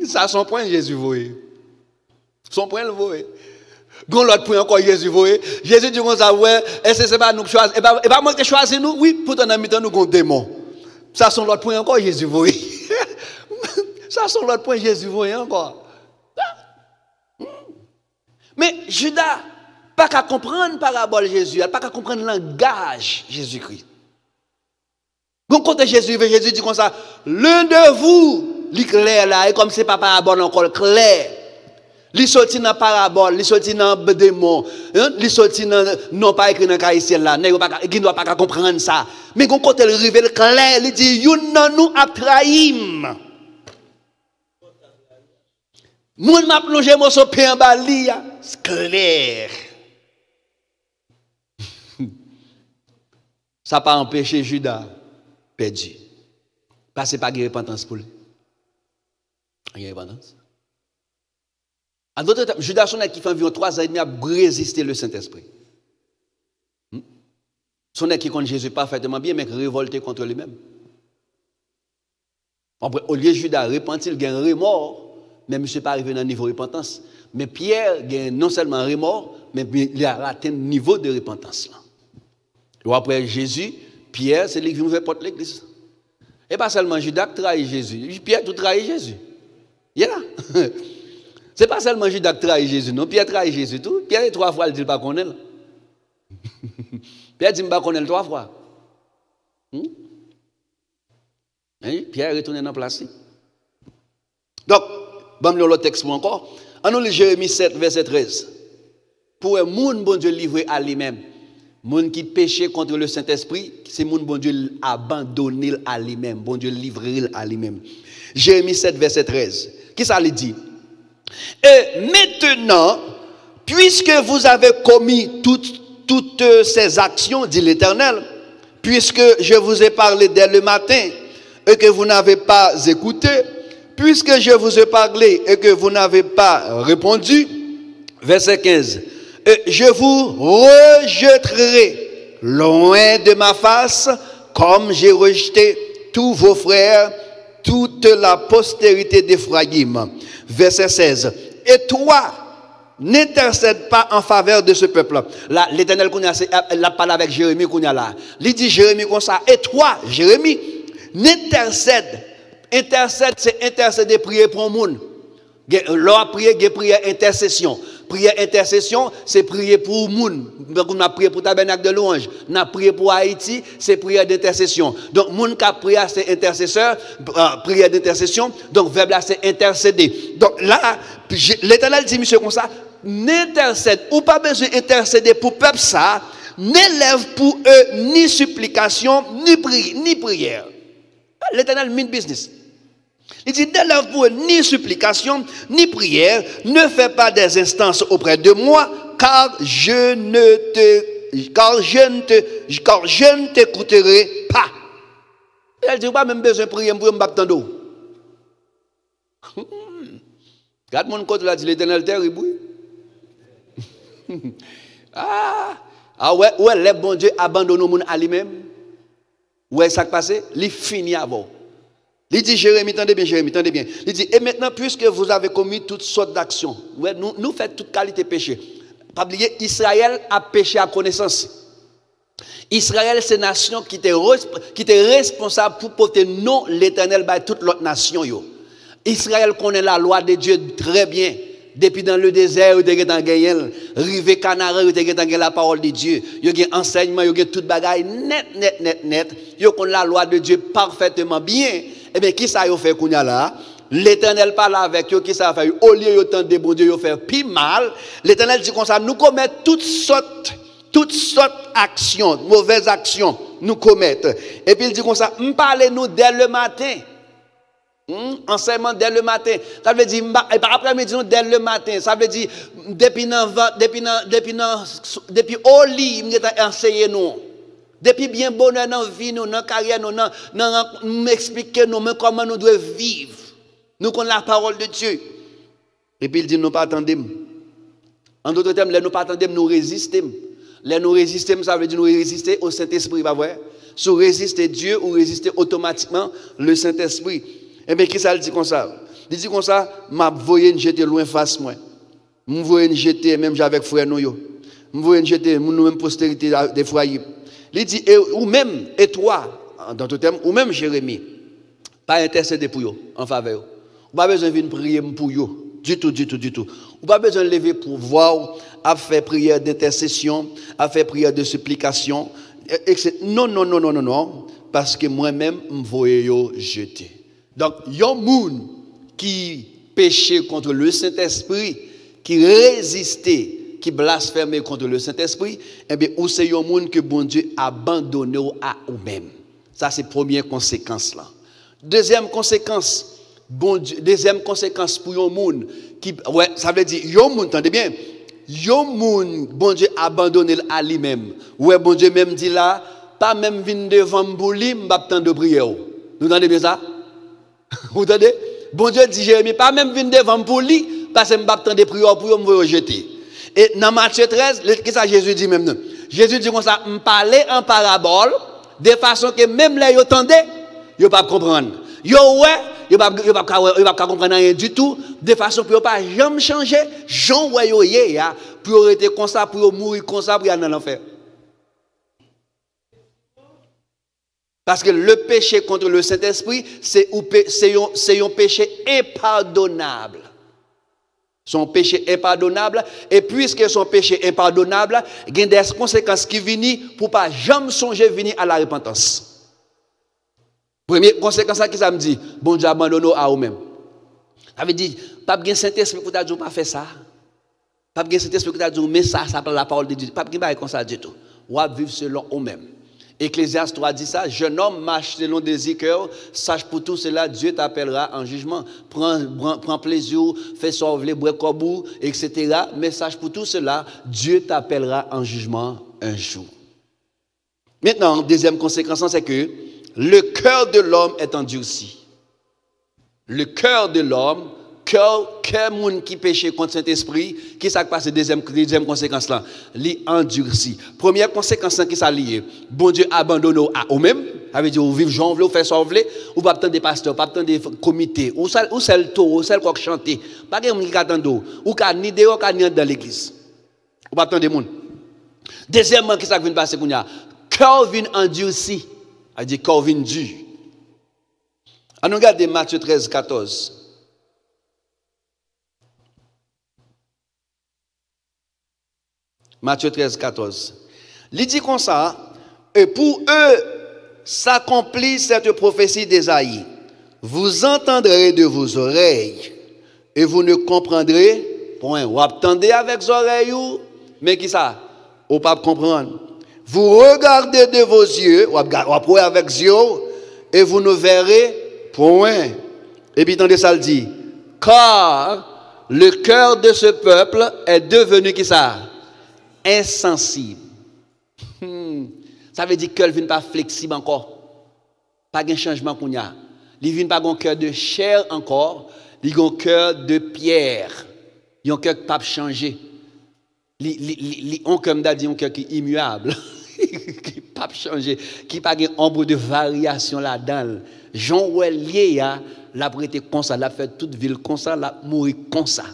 A: Ça, son point Jésus, vous voyez. Son point, vous voyez. Gon l'autre point encore Jésus, vous voyez. Jésus dit comme ça, ouais, est-ce que c'est pas nous qui choisissons, et pas moi qui choisis nous, oui, pourtant, dans mi-temps, nous avons des démons. Ça, c'est l'autre point encore, Jésus, vous voyez. Ça, c'est l'autre point, Jésus, vous voyez encore. Mais Judas, pas qu'à comprendre parabole Jésus, pas qu'à comprendre le langage Jésus-Christ. Donc, quand Jésus dit comme ça, l'un de vous, l'éclair là, et comme c'est pas parabole encore clair, il sorti dans parabole, il sorti dans démon, il sorti dans non pas écrit dans caïciel là, il ne doit pas comprendre ça. Mais quand il révèle clair, il dit yon nan nous a trahi. Moun m'a plongé mon so pain en bali, c'est clair. Ça pas empêché Judas perdu. Parce que pas de repentance pour lui. Il y a repentance. En d'autres termes, Judas qui fait environ 3 ans et demi a résisté le Saint-Esprit. Son qui connaît Jésus parfaitement bien, mais révolté contre lui-même. Au lieu de Judas repentir, il a un remords, mais il n'est pas arrivé dans le niveau de repentance. Mais Pierre a non seulement un remords, mais il a atteint le niveau de repentance. Et après Jésus, Pierre, c'est lui qui nous fait porter l'église. Et pas seulement Judas qui trahit Jésus. Pierre tout trahit Jésus. Il est là. Ce n'est pas seulement Judas qui trahit Jésus, non. Pierre trahit Jésus tout. Pierre 3 fois, il dit pas qu'on est là. Pierre dit pas qu'on est 3 fois. Pierre est retourné dans la place. Donc, je vais lire le texte encore. On nous lit Jérémie 7, verset 13. Pour un monde, bon Dieu, livré à lui-même. Monde qui péchait contre le Saint-Esprit, c'est monde, bon Dieu, abandonné à lui-même. Bon Dieu, livré à lui-même. Jérémie 7, verset 13. Qui ça lui dit? Et maintenant, puisque vous avez commis toutes ces actions, dit l'Éternel, puisque je vous ai parlé dès le matin et que vous n'avez pas écouté, puisque je vous ai parlé et que vous n'avez pas répondu, verset 15, je vous rejetterai loin de ma face, comme j'ai rejeté tous vos frères, toute la postérité d'Éphraïm. Verset 16. Et toi, n'intercède pas en faveur de ce peuple. Là, l'Éternel, il parle avec Jérémie, il dit Jérémie comme ça. Et toi, Jérémie, n'intercède. Intercède, c'est intercéder, prier pour le monde. L'on prier, prière intercession. Prière intercession, c'est prier pour le monde. On a prié pour le tabernacle de louange. On a prié pour Haïti, c'est prière d'intercession. Donc, le monde qui a prié, c'est intercesseur, prière d'intercession. Donc, verbe là, c'est intercéder. Donc, là, l'Éternel dit, monsieur, comme ça, n'intercède, ou pas besoin d'intercéder pour le peuple, ça, n'élève pour eux ni supplication, ni prière. L'Éternel, mine business. Il dit, n'élève pour eux ni supplication, ni prière, ne fais pas des instances auprès de moi, car je ne t'écouterai pas. Elle dit, pas même besoin de prier pour me battre d'eau. Regarde mon côté là, dit l'Éternel terrible. Ouais, les bons Dieu abandonnent le monde à lui-même. Ouais, ça qui passe, il finit avant. Il dit, Jérémie, tendez bien, Jérémie, tendez bien. Il dit, et maintenant, puisque vous avez commis toutes sortes d'actions, ouais, nous faisons toute qualité de péché. Pas oublier, Israël a péché à connaissance. Israël, c'est une nation qui était responsable pour porter non l'Éternel par toute l'autre nation. Israël connaît la loi de Dieu très bien. Depuis dans le désert, vous avez gagné, rivé Canara, vous avez gagné la parole de Dieu. Vous avez enseignement, vous avez tout bagaille net. Vous connaissez la loi de Dieu parfaitement bien. Eh bien, qui ça a fait qu'on y a là? L'Éternel parle avec eux, qui ça a fait? Au lieu de temps de bon Dieu, ils faire plus mal. L'Éternel dit comme ça, nous commettons toutes sortes d'actions, mauvaises actions, nous commettons. Et puis il dit comme ça, parlez-nous dès le matin. Enseignement dès le matin. Ça veut dire, après-midi, dès le matin. Ça veut dire, depuis au lit, enseigner nous. Depuis bien bonheur dans la vie, dans la carrière, nous expliquer nous comment nous devons vivre. Nous connaissons la parole de Dieu. Et puis il dit, nous pas attendons. En d'autres termes, nous pas attendons, nous résistons. Les nous résister, ça veut dire nous résister au Saint-Esprit, pas vrai? Si vous résistez Dieu, ou résistez automatiquement le Saint-Esprit. Eh bien, qui ça le dit comme ça? Il dit comme ça, m'a voyé jeter loin face moi. M'a voyé jeter même avec frère nous yo. M'a voyé jeter nous même postérité des foyers. Il dit ou même et toi, dans tout terme, ou même Jérémie, pas intercéder pour yo en faveur. Ou pas besoin de venir prier pour yo. Du tout. Ou pas besoin de lever pour voir, à faire prière d'intercession, à faire prière de supplication. Non. Parce que moi-même, je voyais jeter. Donc, il y a un monde qui péchait contre le Saint-Esprit, qui résistait, qui blasphémait contre le Saint-Esprit, eh bien, ou c'est un monde que bon Dieu a abandonné à eux-mêmes. Ça, c'est la première conséquence là. Deuxième conséquence pour un monde qui, ouais, ça veut dire, un monde, entendez bien, un monde, bon Dieu a abandonné à lui-même. Ouais, bon Dieu même dit là, pas même venir devant m'bouli, m'attendre de prière. Vous entendez bien ça? Vous entendez? Bon Dieu dit Jérémie, pas même venir devant m'bouli, parce que m'attendre de prière pour me rejeter. Et dans Matthieu 13, qu'est-ce que Jésus dit même? Jésus dit comme ça, me parler en parabole, de façon que même là, ils entendent, ils ne peuvent pas comprendre. Ils ne peuvent pas comprendre rien du tout, de façon pour ne pas jamais changer, Jean Wayoye, pour être comme ça, pour mourir comme ça, pour aller dans l'enfer. Parce que le péché contre le Saint-Esprit, c'est un péché impardonnable. Son péché impardonnable, et puisque son péché impardonnable, il y a des conséquences qui viennent pour ne pas jamais songer venir à la repentance. Première conséquence, qui ça me dit? Bon Dieu abandonne à vous-même. Ça veut dire, pas de Saint-Esprit pour ne pas faire ça. Pas de Saint-Esprit pour dire, mais ça la parole de Dieu. Pas de comme ça du tout. Ou à vivre selon vous-même. Ecclésiaste 3 dit ça, jeune homme marche selon des cœurs, sache pour tout cela, Dieu t'appellera en jugement. Prends plaisir, fais sauver, bois kobou, etc. Mais sache pour tout cela, Dieu t'appellera en jugement un jour. Maintenant, deuxième conséquence, c'est que le cœur de l'homme est endurci. Le cœur de l'homme, cœur monde qui péché contre Saint-Esprit, qui s'est passé deuxième conséquence là, li endurci. Première conséquence qui s'est liée, bon Dieu abandonne à eux-mêmes, ça veut dire vous vivez Jean vous faire sauver, ou pas attendre des pasteurs, pas attendre des comités, ou celle taureau, celle qui chanter, pas que qui attend ou ni dehors ni dans l'église. Ou pas attendre des monde. Deuxièmement qui ça vient passer qu'on a, cœur vient endurci, ça veut dire cœur vient dur. On regarde Matthieu 13, 14. Matthieu 13, 14. Il dit comme ça, et pour eux s'accomplit cette prophétie d'Ésaïe. Vous entendrez de vos oreilles et vous ne comprendrez point. Vous attendez avec vos oreilles, mais qui ça? Vous ne pas comprendre. Vous regardez de vos yeux, vous apprenez avec vos yeux, et vous ne verrez point. Et puis, attendez ça, le dit, car le cœur de ce peuple est devenu qui ça? Insensible. Ça veut dire que le vient pas flexible encore. Pas de changement qu'on y a. Il vient pas un cœur de chair encore, il a un cœur de pierre. Il a un cœur qui pas changer. On comme dit un cœur qui est immuable, qui pas changé, qui pas une ombre de variation là-dedans. Jean Ouelier l'a prêté comme ça, l'a fait toute ville comme ça, l'a mouru comme ça.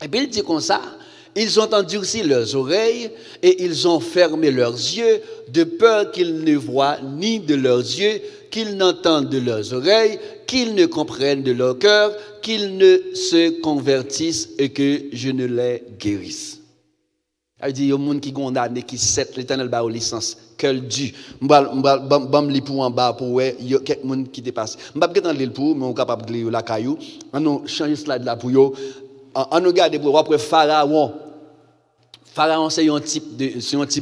A: Et puis il dit comme ça, ils ont endurci leurs oreilles et ils ont fermé leurs yeux de peur qu'ils ne voient ni de leurs yeux, qu'ils n'entendent de leurs oreilles, qu'ils ne comprennent de leur cœur, qu'ils ne se convertissent et que je ne les guérisse. Il dit, il y a des gens qui condamnent, qui set l'Éternel ba aux licences, qu'elle dit, m'bam li pour en bas pour ouais, il y a quelques gens qui dépassent. M'bam pas li pour, mais on capable de lire la caillou. On nous change slide là pour yo. On nous regarde pour après Pharaon. Pharaon c'est un type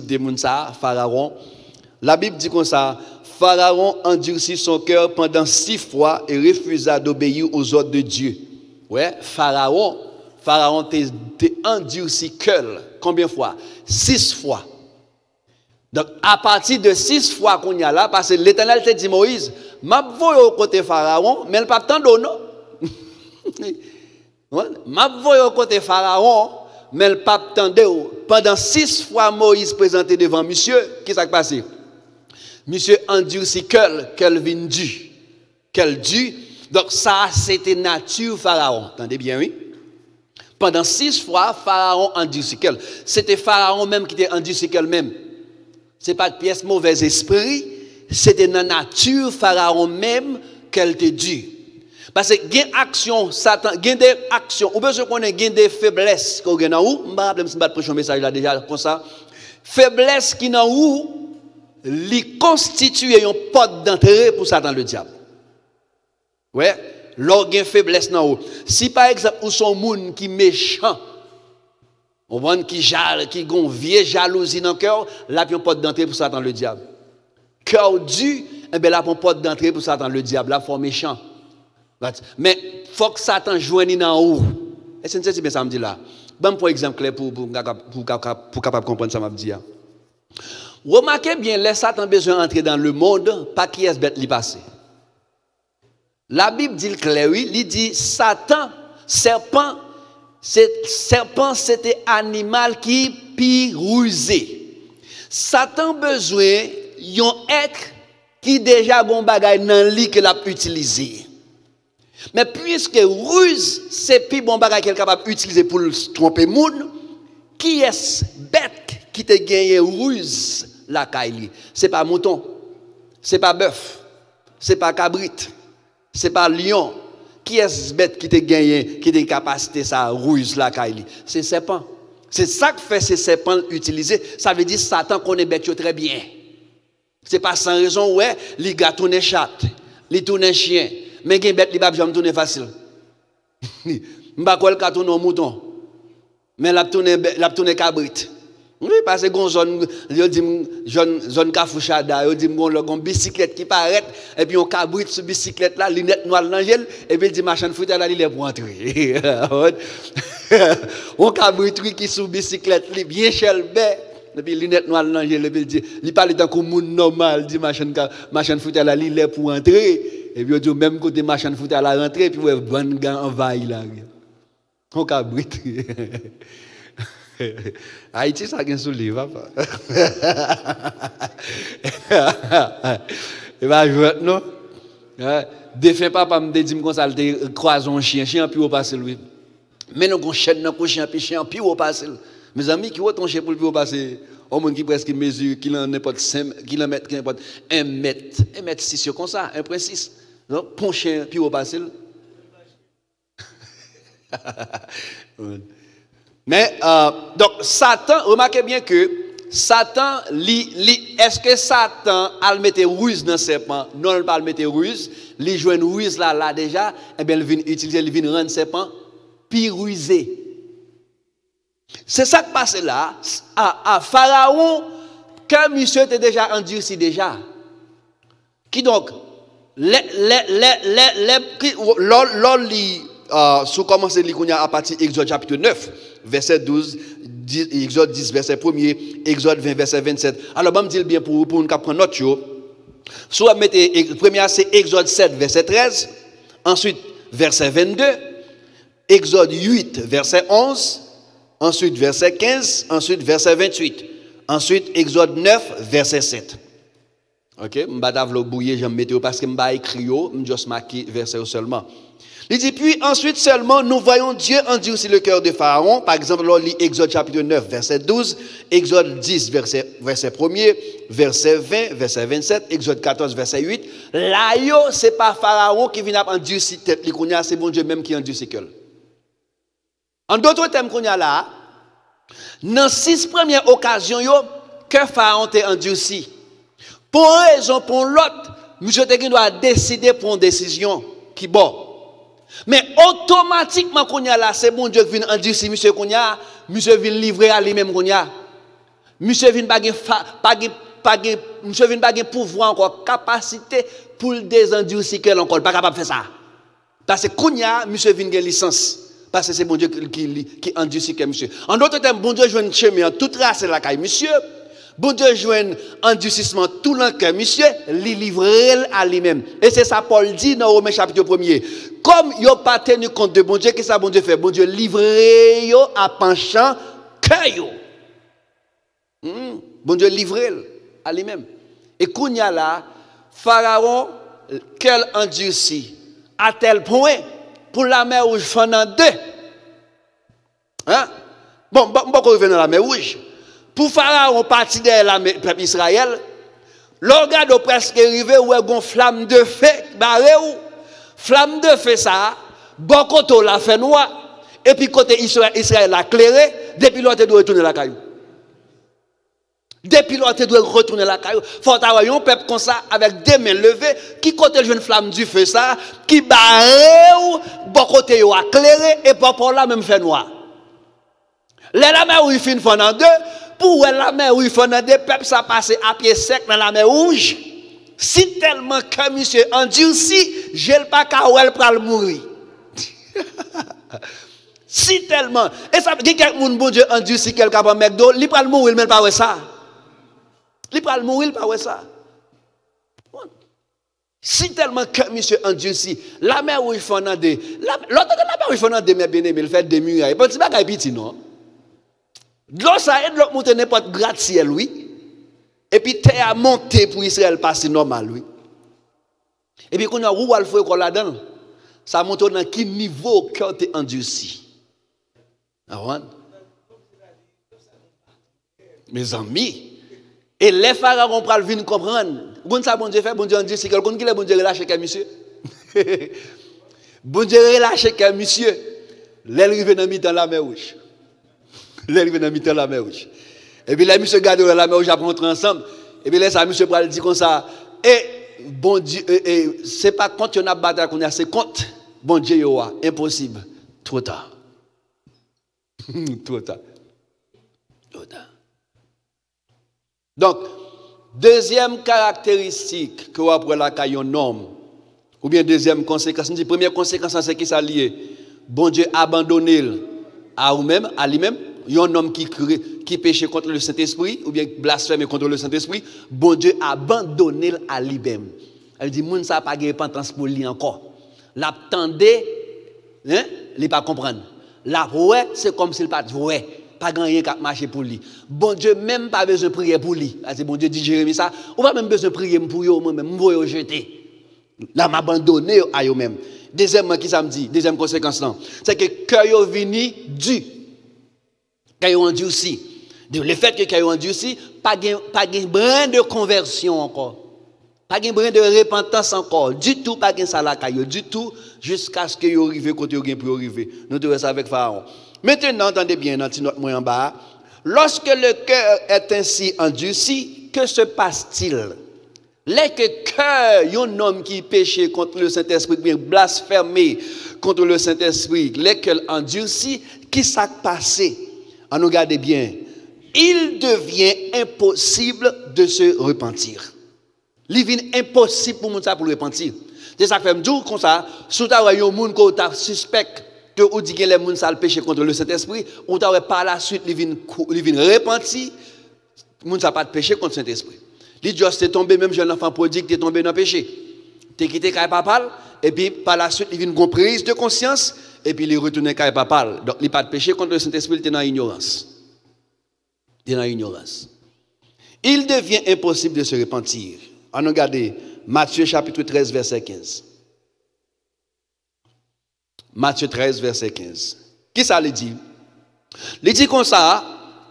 A: de monde ça, Pharaon. La Bible dit comme ça, Pharaon endurcit son cœur pendant 6 fois et refusa d'obéir aux ordres de Dieu. Ouais, Pharaon t'es endurci cœur. Combien de fois? 6 fois. Donc, à partir de 6 fois qu'on y a là, parce que l'Éternel te dit Moïse, m'a voyé au côté Pharaon, mais il pas tant d'eau, non? M'a voyé au côté Pharaon, mais il pas tant d'eau. Pendant 6 fois, Moïse présenté devant monsieur, qu'est-ce qui s'est passé? Monsieur endurci qu'elle vient du. Qu'elle du. Donc, ça, c'était nature Pharaon. Entendez bien, oui? Pendant 6 fois, Pharaon endurci qu'elle. C'était Pharaon même qui était endurci qu'elle même. Ce n'est pas de pièce mauvais esprit, c'était dans la nature Pharaon même qu'elle te dit. Parce que il y a action, Satan, il y a des actions, ou bien qu'on a des faiblesses qu'on a où, je ne sais pas si je message là déjà comme ça. Faiblesse qui n'a où, li constitue une porte d'entrée pour Satan le diable. Ouais, l'organe faiblesse n'a où. Si par exemple, ou son monde qui méchant, on voit qui jale, qui gon vieille jalousie dans le cœur, là puis on porte d'entrée pour Satan le diable. Cœur dur, eh bien là on porte d'entrée pour Satan le diable, là faut méchant. Mais faut que Satan joigne dans haut. Est-ce que c'est bien ça me dit là? Bon pour exemple clair pour capable comprendre ça m'a dit. Remarquez bien, les Satan besoin d'entrer dans le monde, pas qui est bête li passer. La Bible dit clair oui, il dit Satan, serpent, c'était animal qui pi rusé. Satan besoin yon être qui déjà bon bagay nan li que l'a utilisé. Mais puisque ruse c'est pi bon bagay qu'elle capable utiliser pour tromper moun, qui est bête qui te gagné ruse la caille? C'est pas mouton, c'est pas bœuf, c'est pas cabrit, c'est pas lion. Qui est bête qui te gagné, qui a des capacités, ça ruse la caille? C'est serpent. C'est ça que fait ces serpents utiliser. Ça veut dire Satan connaît bête très bien. C'est pas sans raison, ouais, les gars tournent chat, les tournent chien. Mais les bêtes, les babes, j'aime tourner facile. M'ba quoi le cas tourne mouton. Mais la tourne cabrit. Oui, parce que gon zone, yo dit zone Kafouchada, yo dit gon bicyclette qui paraît et puis on cabrit sur bicyclette là, lunette noire l'angel et puis il dit machin foot là il est pour entrer. On cabrit qui sur bicyclette li bien chelbé et puis lunette noire l'angel et puis il dit il parle tant comme monde normal, dit machin foot là il est pour entrer et puis on dit même côté machin foot à la rentrée puis ouais bon gars envahi là. On cabrit. Haïti, ça gagne sous le livre. Il va jouer, non? Défait papa me dit comme ça, il croise un chien, puis on passe lui. Mais nous, on chaîne dans le chien, puis on passe. Mes amis, qui ont ton chien pour le passer? Au monde qui presque mesure, qui n'importe 5 km, qui n'importe 1 mètre, 1 mètre 6 comme ça, 1,6. Donc, pour chien, puis on passe. Mais, donc, Satan, remarquez bien que Satan, est-ce que Satan a le mettre ruse dans le serpent? Non, il ne pas le mettre ruse. Il joue une ruse là déjà, et bien il vient utiliser, il vient rendre le serpent puis rusé. C'est ça qui passe là. À Pharaon, quand monsieur était déjà endurci déjà. Qui donc, sous commencer à partir d'Exode chapitre 9, verset 12, Exode 10, verset 1er, Exode 20, verset 27. Alors, je me dis bien pour nous prendre notre chose. Soit mettez, première c'est Exode 7, verset 13, ensuite verset 22, Exode 8, verset 11, ensuite verset 15, ensuite verset 28, ensuite Exode 9, verset 7. OK, m'bata vlo bouiller, j'aime mettre parce que m'ba écrit yo, m'just marqué verset seulement. Il dit puis ensuite seulement nous voyons Dieu endurcir le cœur de Pharaon. Par exemple, on lit Exode chapitre 9 verset 12, Exode 10 verset 1er, verset 20, verset 27, Exode 14 verset 8. Là yo c'est pas Pharaon qui vient endurcir tête li kounya, c'est bon Dieu même qui endurcit cœur. En d'autres termes kounya là, dans 6 premières occasions yo que Pharaon t'est endurci. Pour une raison, pour l'autre, monsieur Tegui doit décider pour une décision qui bon. Mais automatiquement, c'est bon Dieu qui vient en dire si monsieur Kounia, monsieur vient livrer à lui-même Kounia. Monsieur vient pas pouvoir encore, capacité pour le désendurcir qu'elle encore, pas capable de faire ça. Parce que Kounia, monsieur vient de licence. Parce que c'est bon Dieu qui endurcit que monsieur. En d'autres termes, bon Dieu joue un chemin, toute race la caille, monsieur. Bon Dieu joue un endurcissement tout le cœur, monsieur, li livrer à lui-même. Et c'est ça Paul dit dans Romains chapitre 1er. Comme yo pas tenu compte de bon Dieu, qu'est-ce que bon Dieu fait? Bon Dieu livrer yo à penchant cœur yo. Bon Dieu livrer à lui-même. Et kounya là, Pharaon quel endurci à tel point pour la mer rouge fendant deux. Hein? Bon, revenir dans la mer rouge. Pour Pharaon parti de la peuple Israël, l'organe presque arrivé où est une flamme de feu barré ou flamme de feu ça, bon côté la fait noir et puis côté Israël a clairé, depuis l'autre doit retourner la caillou. Depuis l'autre doit retourner la caillou. Faut avoir un peuple comme ça avec des mains levées qui côté une flamme du feu ça, qui barré ou bon côté a clairé et pour là même fait noir. La mer où il finit en deux. Pour la mer rouge, il faut dans des peuples, ça passe à pied sec dans la mer rouge. Si tellement que monsieur endurci, je ne pas qu'à ou elle pour mourir. Si tellement. Et ça veut dire que quelqu'un, bon Dieu, endurci quelqu'un pour McDo, il peut mourir, mais pas ça. Il peut mourir, pas ça. Si tellement que monsieur endurci, la mer rouge, il faut dans des. L'autre de la mer rouge, il faut dans des mes bien-aimés, il fait des murailles. Bon, c'est pas petit, non? L'eau ça aide l'autre monter n'importe gratte-ciel, oui. Et puis terre a monté pour Israël passer normal, oui. Et puis quand on a roule le feu là-dedans, ça monte dans quel niveau que tu es endurci. Mes amis, et les pharaons pour venir comprendre. Bon ça bon Dieu fait, bon Dieu endurci quelqu'un qui est bon Dieu relâche que monsieur. Bon Dieu relâche que monsieur. L'arrivé dans mi-temps la mer rouge. L'arrivé dans mi-temps la mer rouge. Et puis là monsieur garde la mer rouge après entrer ensemble. Et puis là ça monsieur pral dit comme ça et bon Dieu c'est pas contre on a bataille qu'on a c'est contre bon Dieu yo impossible trop tard. Trop tard. Trop tard. Donc deuxième caractéristique que après la caillon homme ou bien deuxième conséquence, dit première conséquence c'est qui ça lié. Bon Dieu abandonné à lui-même, un homme qui péchait contre le Saint-Esprit ou bien blasphémé contre le Saint-Esprit, bon Dieu abandonné à lui-même. Elle dit moun ça pas de repentance pour lui encore. L'attendait hein, il pas comprendre. La ouais, c'est comme s'il pas ouais, pas gagner qu'à marcher pour lui. Bon Dieu même pas besoin de prier pour lui. C'est bon Dieu dit Jérémie ça, on pas même besoin de prier pour yo moi même, moi jeter. Là m'abandonner à eux même. Deuxièmement, qui ça me dit? Deuxième conséquence, c'est que quand ils viennent du, quand ils ont endurci, le fait que quand ils ont endurci, pas de brin de conversion encore, pas de brin de repentance encore, du tout, pas de ça la caillou, du tout, jusqu'à ce qu'ils arrivent quand ils ont arrivé. Nous devons ça avec Pharaon. Maintenant, entendez bien, dans notre moyen en bas, lorsque le cœur est ainsi endurci, que se passe-t-il? Les cœur, un homme qui péchait contre le Saint-Esprit, bien blasphémé contre le Saint-Esprit, lesquels endurci, qui s'est passé? En nous regardez bien, il devient impossible de se repentir. Il devient impossible pour nous pour le repentir. C'est ça que fait me dire comme ça, si tu as un monde qui suspect que ou dit que les gens ça péché contre le Saint-Esprit, ou tu par la suite il vient repentir, monde ça pas de péché contre le Saint-Esprit. Li juste est tombé même jeune enfant prodigue t'es tombé dans le péché. T'es quitté kay papa et puis par la suite il vient une prise de conscience et puis il retourne kay papa. Donc il pas de péché contre le Saint-Esprit, il est dans l'ignorance. Il est dans l'ignorance. Il devient impossible de se repentir. On a regardé Matthieu chapitre 13, verset 15. Matthieu 13, verset 15. Qui ça le dit? Il dit comme ça,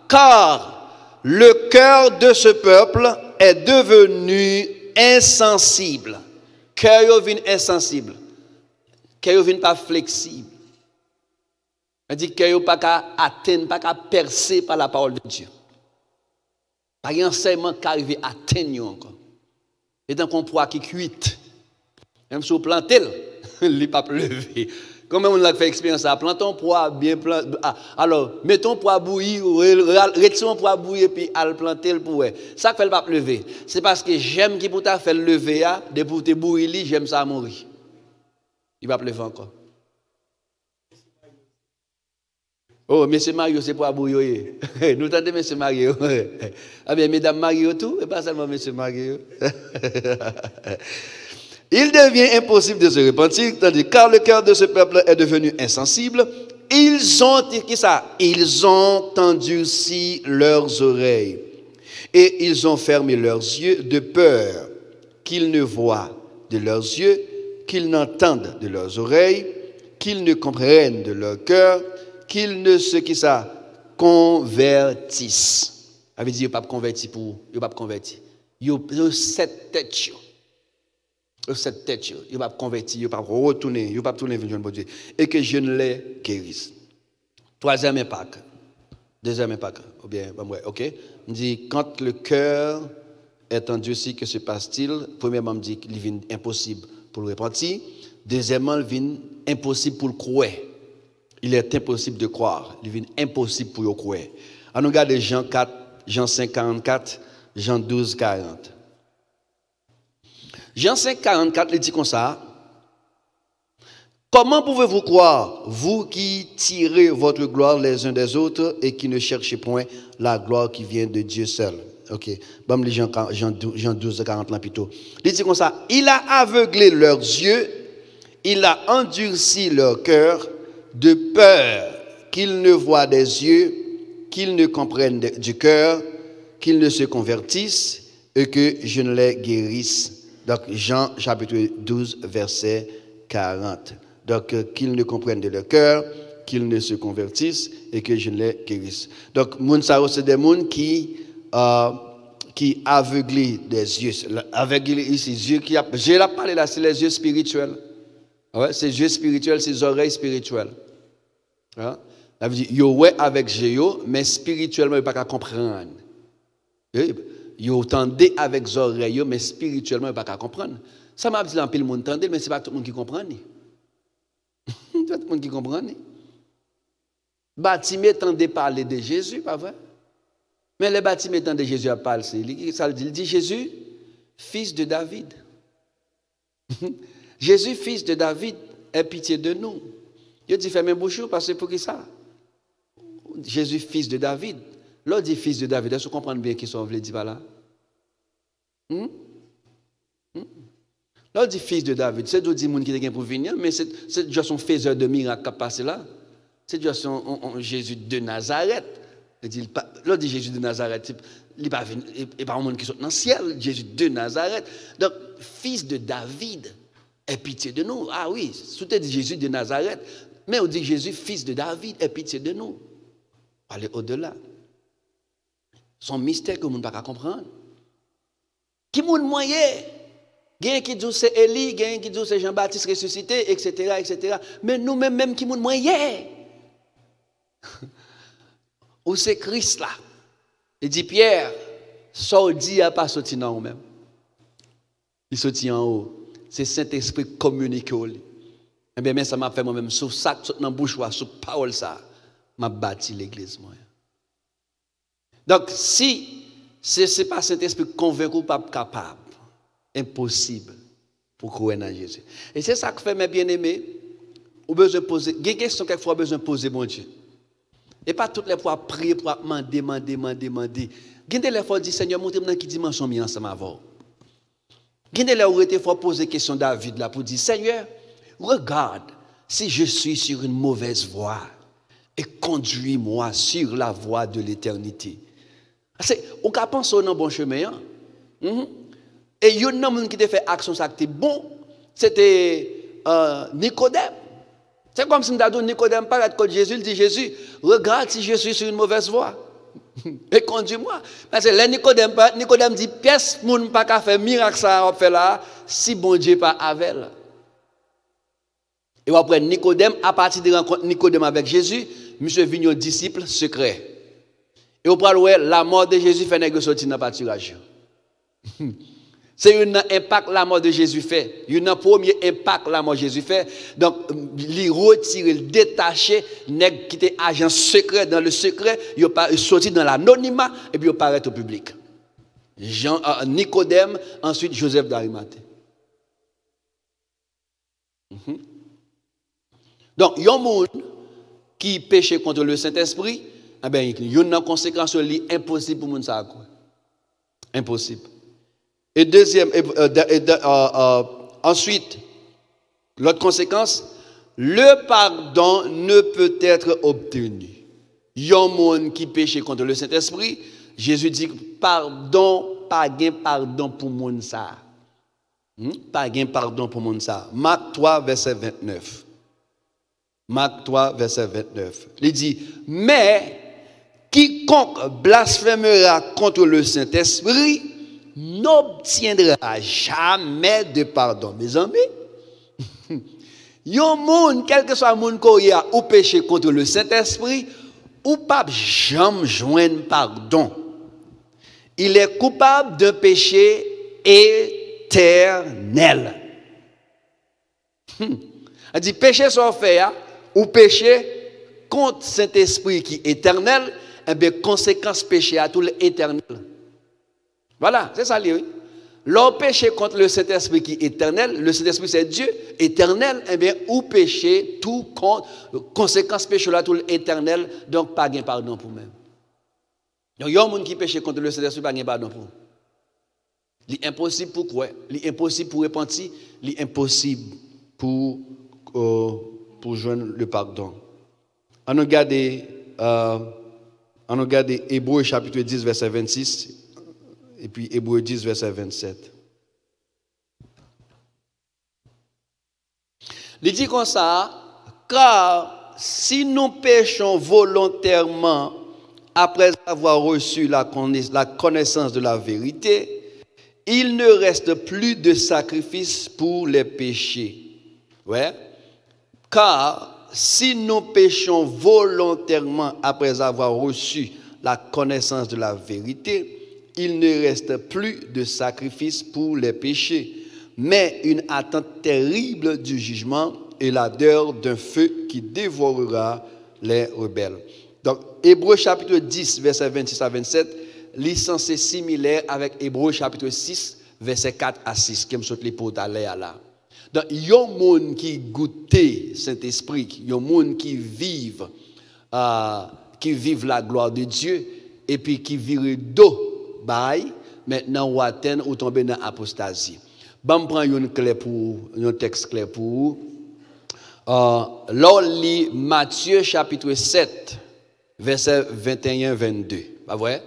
A: car le cœur de ce peuple est devenu insensible. Cœur devenu insensible. Cœur devenu pas flexible. Il dit cœur pas qu'à atteindre, pas qu'à percer par la parole de Dieu. Pas un enseignement qui arrive à atteindre encore. Et donc on poids qui cuite. Même si on plante, il n'est pas levé. Comment on a fait expérience à planter un poids bien planté. Alors, mettons poids bouillir, retirons poids bouillir puis à le planter le pour. Ça fait le pas lever. C'est parce que j'aime qui pour ta faire lever de pour te bouillir, j'aime ça mourir. Il va lever encore. Oh, monsieur Mario, c'est pour bouillir. Nous entendons monsieur Mario. Ah bien, mesdames Mario tout, et pas seulement monsieur Mario. Il devient impossible de se repentir, car le cœur de ce peuple est devenu insensible. Ils ont, qui ça? Ils ont endurci leurs oreilles et ils ont fermé leurs yeux de peur qu'ils ne voient de leurs yeux, qu'ils n'entendent de leurs oreilles, qu'ils ne comprennent de leur cœur, qu'ils ne se, qui ça? Convertissent. Ça veut dire, ils ne sont pas convertis pour, ils ne sont pas convertis. Ils ont cette tête. Cette tête, il ne va pas convertir, il ne va pas retourner, il ne va pas tourner vers Dieu. Et que je ne les guérisse. Troisième impact. Deuxième impact. Ou bien, ok. On dit, quand le cœur est endurci, que se passe-t-il? Premièrement, on dit qu'il est impossible pour le repentir. Deuxièmement, il est impossible pour le croire. Il est impossible de croire. Il est impossible pour le croire. On regarde Jean 4, Jean 5, 44, Jean 12, 40. Jean 5, 44, il dit comme ça. Comment pouvez-vous croire, vous qui tirez votre gloire les uns des autres et qui ne cherchez point la gloire qui vient de Dieu seul? Ok. Bon, Jean 12, 40 là plutôt. Il dit comme ça. Il a aveuglé leurs yeux, il a endurci leur cœur de peur qu'ils ne voient des yeux, qu'ils ne comprennent du cœur, qu'ils ne se convertissent et que je ne les guérisse. Donc, Jean chapitre 12, verset 40. Donc, qu'ils ne comprennent de leur cœur, qu'ils ne se convertissent et que je ne les guérisse. Donc, c'est des gens qui aveuglent des yeux. Aveuglent ici, yeux qui j'ai la parlé là, c'est les yeux spirituels. Ouais, c'est les yeux spirituels, c'est les oreilles spirituelles. Hein? Ça veut dire, yo ouais avec Géo, mais spirituellement, il n'y a pas qu'à comprendre. Ils entendent avec les oreilles, mais spirituellement, ils ne peuvent pas comprendre. Ça m'a dit que le monde entend, mais ce n'est pas tout le monde qui comprend. Tout le monde qui comprend. Baptiste entendait parler de Jésus, pas vrai? Mais les baptismes entendent Jésus à parler. Il dit Jésus, fils de David. Jésus, fils de David, aie pitié de nous. Il dit fermez bouche parce que pour qui ça? Jésus, fils de David. L'autre dit fils de David. Est-ce que vous comprenez bien qui sont veulent dire par là? L'autre dit fils de David. C'est d'autres gens qui sont pour venir, mais c'est déjà son faiseur de miracles qui a passé là. C'est déjà son Jésus de Nazareth. L'autre dit Jésus de Nazareth. Il n'est pas un monde qui sort dans le ciel. Jésus de Nazareth. Donc, fils de David, aie pitié de nous. Ah oui, tout est dit Jésus de Nazareth. Mais on dit Jésus, fils de David, aie pitié de nous. Allez au-delà. Son mystère que nous ne pouvons pas comprendre. Qui moun moyen? Gen qui dit c'est Élie, gen qui dit c'est Jean-Baptiste ressuscité, etc., etc. Mais nous-mêmes, même qui moun moyen? Ou c'est Christ là? Il dit Pierre, sorti à pas sorti dans nous-mêmes. Il sorti en haut. C'est Saint-Esprit communique. Eh bien, ça m'a fait moi-même, sous ça, dans la bouche, sous parole, ça, m'a bâti l'église. Moi. Donc, si ce n'est pas Saint-Esprit convaincu, pas capable, impossible pour croire en Jésus. Et c'est ça que fait mes bien-aimés, ou besoin de poser, il y a une question quelquefois besoin de poser, mon Dieu. Et pas toutes les fois prier pour demander. Il y a des fois dire, Seigneur, montrez-moi dans quelle dimension je ensemble avant. Il y a des fois poser question David là pour dire, Seigneur, regarde si je suis sur une mauvaise voie et conduis-moi sur la voie de l'éternité. On peut penser dans bon chemin. Et il y a un homme qui a fait action, ça était bon, c'était Nicodème. C'est comme si Nicodème parlait de Jésus, il dit Jésus, regarde si je suis sur une mauvaise voie. Et conduis-moi. Parce que Nicodème dit, pièce, moun pas qu'à faire miracle ça fait là, si bon Dieu pas avec. Et après Nicodème, à partir de rencontre Nicodème avec Jésus, monsieur Vignon disciple secret. Et au parler, la mort de Jésus fait nègre sortir dans pâturage. C'est un impact la mort de Jésus fait. Il y a un premier impact la mort de Jésus fait. Donc, il retire, il détache, nèg qui était agent secret dans le secret, il sorti dans l'anonymat et puis il paraît au public. Nicodème, ensuite Joseph d'Arimathée. Donc, il y a un monde qui péche contre le Saint-Esprit, eh bien, il y a une conséquence impossible pour le monde. Impossible. Et deuxième, ensuite, l'autre conséquence, le pardon ne peut être obtenu. Il y a un monde qui péche contre le Saint-Esprit. Jésus dit pardon, pas gain pardon pour monde ça. Pas gain pardon pour monde ça. Marc 3, verset 29. Marc 3, verset 29. Il dit, mais quiconque blasphémera contre le Saint-Esprit n'obtiendra jamais de pardon. Mes amis, yon moun, quel que soit le monde qui a ou péché contre le Saint-Esprit, ou pas jamais joindre pardon. Il est coupable d'un péché éternel. Il dit péché soit fait, ou péché contre Saint-Esprit qui est éternel, et bien conséquence péché à tout l'éternel. Voilà, c'est ça, oui. L'on péché contre le Saint-Esprit qui est éternel, le Saint-Esprit c'est Dieu, éternel, eh bien, ou péché, tout contre, conséquence péché là, tout l'éternel, donc pas de pardon pour même. Donc, il y a un monde qui péché contre le Saint-Esprit, pas de pardon pour. C'est impossible pour quoi? C'est impossible pour repentir, c'est impossible pour joindre le pardon. On regarde Hébreux chapitre 10, verset 26. Et puis Hébreux 10, verset 27. Il dit comme ça, car si nous péchons volontairement après avoir reçu la connaissance de la vérité, il ne reste plus de sacrifice pour les péchés. Ouais. Car si nous péchons volontairement après avoir reçu la connaissance de la vérité, il ne reste plus de sacrifice pour les péchés, mais une attente terrible du jugement et l'ardeur d'un feu qui dévorera les rebelles. Donc, Hébreux chapitre 10, verset 26 à 27, licence similaire avec Hébreux chapitre 6, verset 4 à 6, qui me saute les potes à là. Donc, il y a un monde qui goûte Saint-Esprit, il y a un monde qui vive la gloire de Dieu, et puis qui vire d'eau. Maintenant, ou atteindre ou tomber dans l'apostasie. Bon, prends une clé pour un texte clair pour l'on lit Matthieu chapitre 7, verset 21-22. Pas vrai?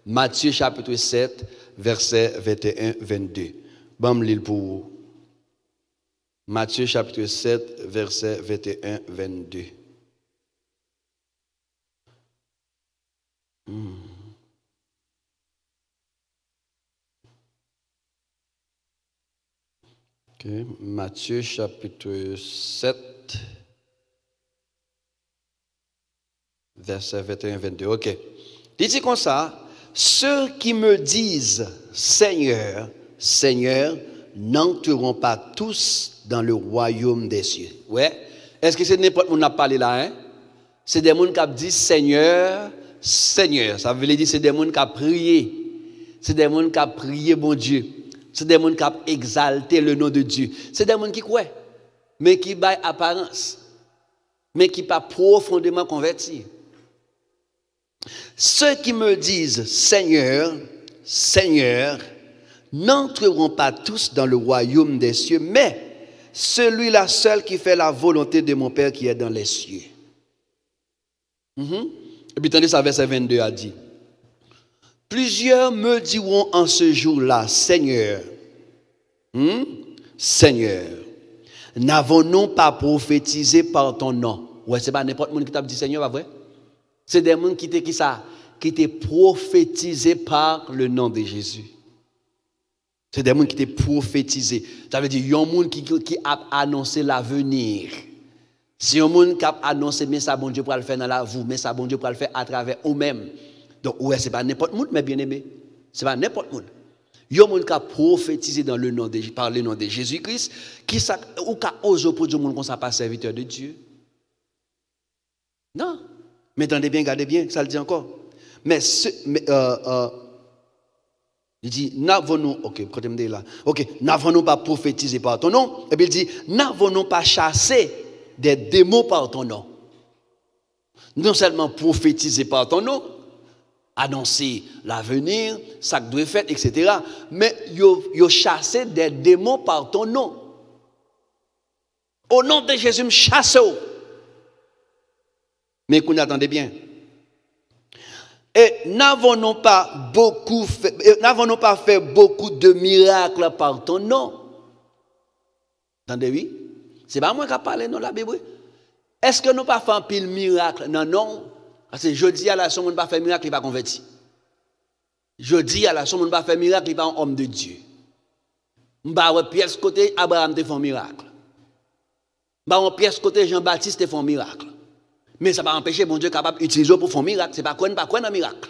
A: Matthieu chapitre 7, verset 21-22. Bon, lis pour Matthieu chapitre 7, verset 21-22. Okay. Matthieu chapitre 7, verset 21-22. Ok. Il dit comme ça, ceux qui me disent Seigneur, Seigneur, n'entreront pas tous dans le royaume des cieux. Ouais. Est-ce que c'est n'importe qui qui a parlé là, hein? C'est des gens qui disent Seigneur, Seigneur. Ça veut dire c'est des gens qui ont prié. C'est des gens qui ont prié, bon Dieu. C'est des gens qui ont exalté le nom de Dieu. C'est des gens qui croient, mais qui baillent apparence, mais qui ne sont pas profondément convertis. Ceux qui me disent Seigneur, Seigneur, n'entreront pas tous dans le royaume des cieux, mais celui-là seul qui fait la volonté de mon Père qui est dans les cieux. Et puis, attendez, ça, verset 22 a dit. Plusieurs me diront en ce jour-là, Seigneur, Seigneur, n'avons-nous pas prophétisé par ton nom? Ouais, c'est pas n'importe qui t'a dit Seigneur, pas vrai? C'est des gens qui étaient prophétisés par le nom de Jésus. C'est des gens qui étaient prophétisés. Ça veut dire, il y a un monde qui a annoncé l'avenir. Si un monde qui a annoncé, mais ça, bon Dieu, pour le faire dans la vous, mais ça, bon Dieu, pour le faire à travers vous-même. Donc, ouais, c'est pas n'importe qui, mais bien aimé. C'est pas n'importe qui. Il y a un monde qui a prophétisé par le nom de Jésus-Christ, ou qui a osé pour dire monde qu'on ne pas serviteur de Dieu. Non. Mais attendez bien, regardez bien, ça le dit encore. Il dit, n'avons-nous, ok, quand il me dit là, ok, n'avons-nous pas prophétisé par ton nom? Et puis il dit, n'avons-nous pas chassé des démons par ton nom? Non seulement prophétiser par ton nom, annoncer l'avenir, ça que doit faire, etc. Mais yo chassé des démons par ton nom. Au nom de Jésus, me chasse. Mais qu'on attendez bien. Et n'avons-nous pas fait beaucoup de miracles par ton nom? Attendez, oui? C'est pas moi qui parle dans la Bible. Est-ce que nous pas fait un pile miracle? Non, non. Parce que je dis à la somme, on ne pas fait miracle, il n'est pas converti. Je dis à la somme, on ne pas fait miracle, il n'est pas un homme de Dieu. Je vais pièce côté Abraham te fait un miracle. Je vais pièce côté Jean-Baptiste te fait un miracle. Mais ça va empêcher mon Dieu capable d'utiliser pour faire un miracle. Ce n'est pas quoi un miracle.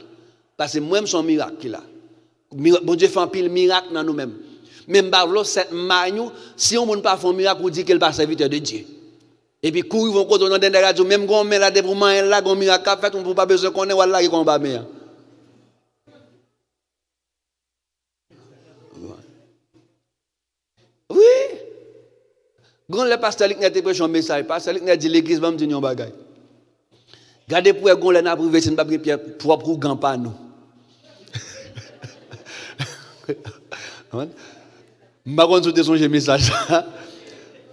A: Parce que moi, je suis un miracle qu'il a. Bon Dieu fait un pile miracle dans nous-mêmes. Même cette manière, si on ne pas faire un miracle, on dit qu'il n'est pas serviteur de Dieu. Et puis, quand ils vont côté dans des radios, même quand on met là des pour manger là, on miracle fait, on n'a pas besoin qu'on ait là qu'on va mettre. Oui. Quand le pasteur Lick n'a pas un message, le pasteur Lick n'a dit l'église va me dire un bagage. Gardez pour qu'on l'ait privé, c'est pas propre grand pas nous. Je ne sais pas si message.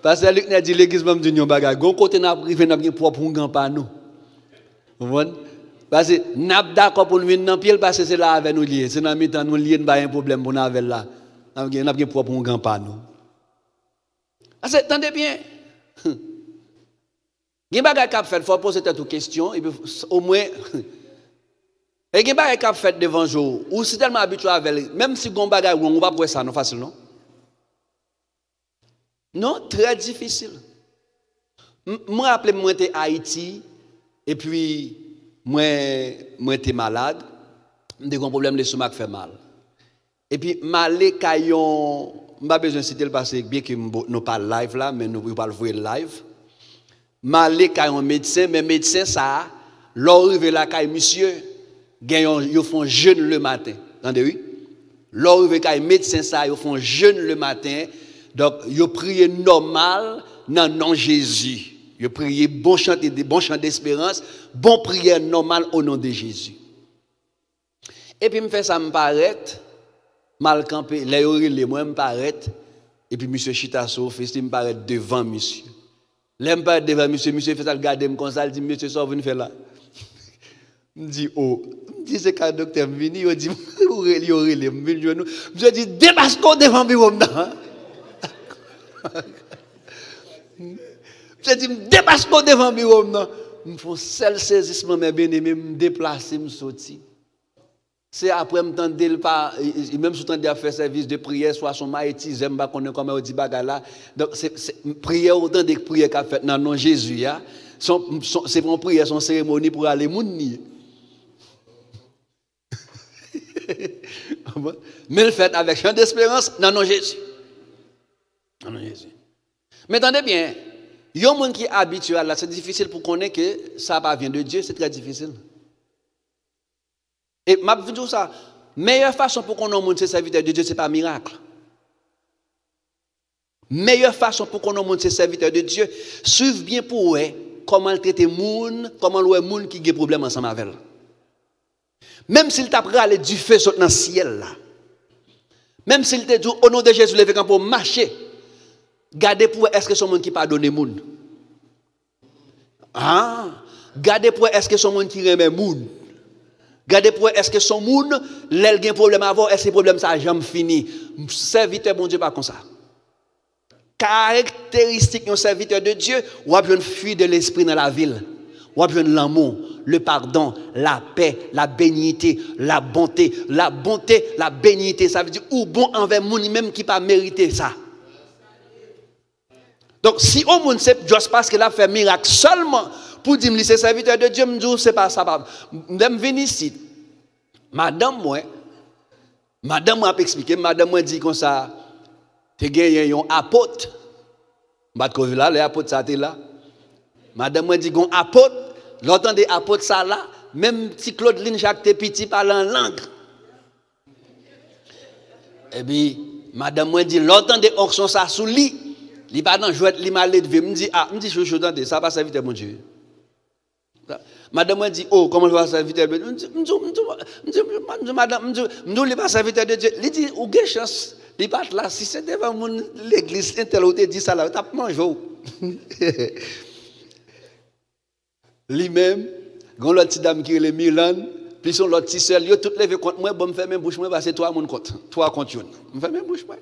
A: Parce que Luc a dit l'église va me dire un bagage. Gon côté n'a privé n'a pas propre grand pas nous. Vous voyez? Parce que n'a d'accord pour nous venir dans pied parce que c'est là avec nous lié. C'est dans mi-temps nous lié pas un problème pour nous avec là. N'a pas propre grand pas nous. Attendez bien. Il y a des choses qui fait, il faut poser cette question, et puis au moins, et il y a des choses qui fait devant jour, ou si tellement habitué avec, même si on ne on va pas ça, non facile, non? Non, très difficile. Moi, après, moi, j'étais à Haïti, et puis, moi, j'étais malade, j'ai un problème de stomac qui fait mal. Et puis, malé caillon, je n'ai pas besoin de citer le passé, bien que nous pas live là, mais nous ne pouvons pas le voir live. Malé kay un médecin, mais médecin ça, l'arrivé la kay monsieur, ils font jeûne le matin. Entendez oui? L'arrivé kay médecin ça, ils font jeûne le matin. Donc ils prient normal dans nom Jésus. Ils prient bon chant d'espérance, bon prière normale au nom de Jésus. Et puis me fait ça me paraît mal campé, les moi me paraît et puis monsieur Chitasso fait me paraît devant monsieur. L'aime pas devant monsieur fait ça regarder me comme ça, il dit monsieur ça venir faire là. Me dit oh, me dit c'est quand docteur vini, il dit monsieur dit dépasse-toi devant bureau là. Monsieur dit dépasse-toi devant bureau là. Me font seul saisissement mais bien aimé me déplacer me sortir. C'est après me tendre même sous tendre à faire service de prière soit son maïtis j'aime pas connaître comment on dit bagala donc c'est prière autant de prières qu'a fait dans nom Jésus ya c'est pour prière son cérémonie pour aller mouni mais le fait avec chant d'espérance dans nom Jésus dans nom Jésus mais attendez bien il y a un monde qui est habitué à là c'est difficile pour connaître que ça pas vient de Dieu c'est très difficile. Et m'a dit ça, meilleure façon pour qu'on ait monté serviteur de Dieu, ce n'est pas un miracle. Meilleure façon pour qu'on ait monté serviteur de Dieu, suivre bien pour eux comment traiter les gens, comment les gens qui ont des problèmes ensemble avec eux. Même s'il t'a pris du feu dans le ciel, là. Même s'il t'a dit au nom de Jésus, levez pour marcher, gardez pour est-ce que son monde qui pardonne les gens. Ah, gardez pour est-ce que son monde qui remet les gens. Gardez pour est-ce que son monde, l'elle a un problème avant, est-ce que le problème ça jamais fini. Serviteur bon Dieu pas comme ça. caractéristique d'un serviteur de Dieu, ou a besoin de fruit de l'esprit dans la ville. Ou a besoin de l'amour, le pardon, la paix, la bénignité, la bonté, la bénignité. Ça veut dire ou bon envers moun même qui pas mérité ça. Donc si au monde c'est juste parce qu'il a fait miracle seulement pour dire que c'est serviteur de Dieu, me dit c'est pas ça. Je viens ici. Madame moi a expliqué, madame moi dit comme ça, tu gagné un apôtre. Bat ko là, les apôtres ça là. Madame moi dit gon apôtre, l'entendez apôtre ça là, même si Claudeline Jacques te petit parle en langue. Et puis madame moi dit l'entendez onction ça sous lit, li pas dans jouet, li mal levé, me dit je entendez ça pas serviteur mon Dieu. Madame moi dit oh comment je vais serviteur de Dieu? Madame me dit pas serviteur de Dieu. Il dit ou gain chance. Il pas là si c'est devant l'église intellectuelle dit ça là, tu as mangé. Lui-même, quand l'autre dame qui est le Milan, puis son l'autre petit seul, yo tout levé contre moi, bon me faire même bouche moi passer trois mon compte, trois compte une. Me fait même bouche moi.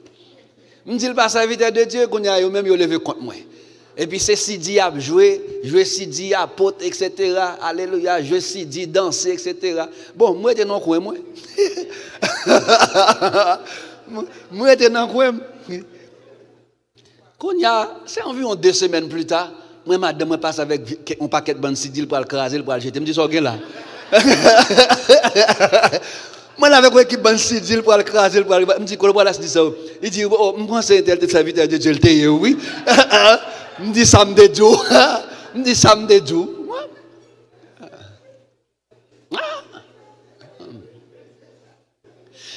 A: Me dit pas serviteur de Dieu qu'on y a yo même yo levé contre moi. Et puis c'est Sidi a joué Sidi apôtre etc. Alléluia, jouer Sidi danser etc. Bon, moi j'étais dans coin moi. Moi j'étais dans coin. Qu'on y a, c'est environ 2 semaines plus tard. Moi, madame, je passe avec un paquet de bandes sidil pour le craser, pour le jeter. Je me dis, ça, là. Moi, avec une équipe de bandes sidil pour le craser, pour le jeter. Je me dis, comment là, dit ça? Il dit, oh, je pense que c'est un serviteur de Dieu, oui. Je me dis, ça me déjoue. Je me dis, ça me déjoue.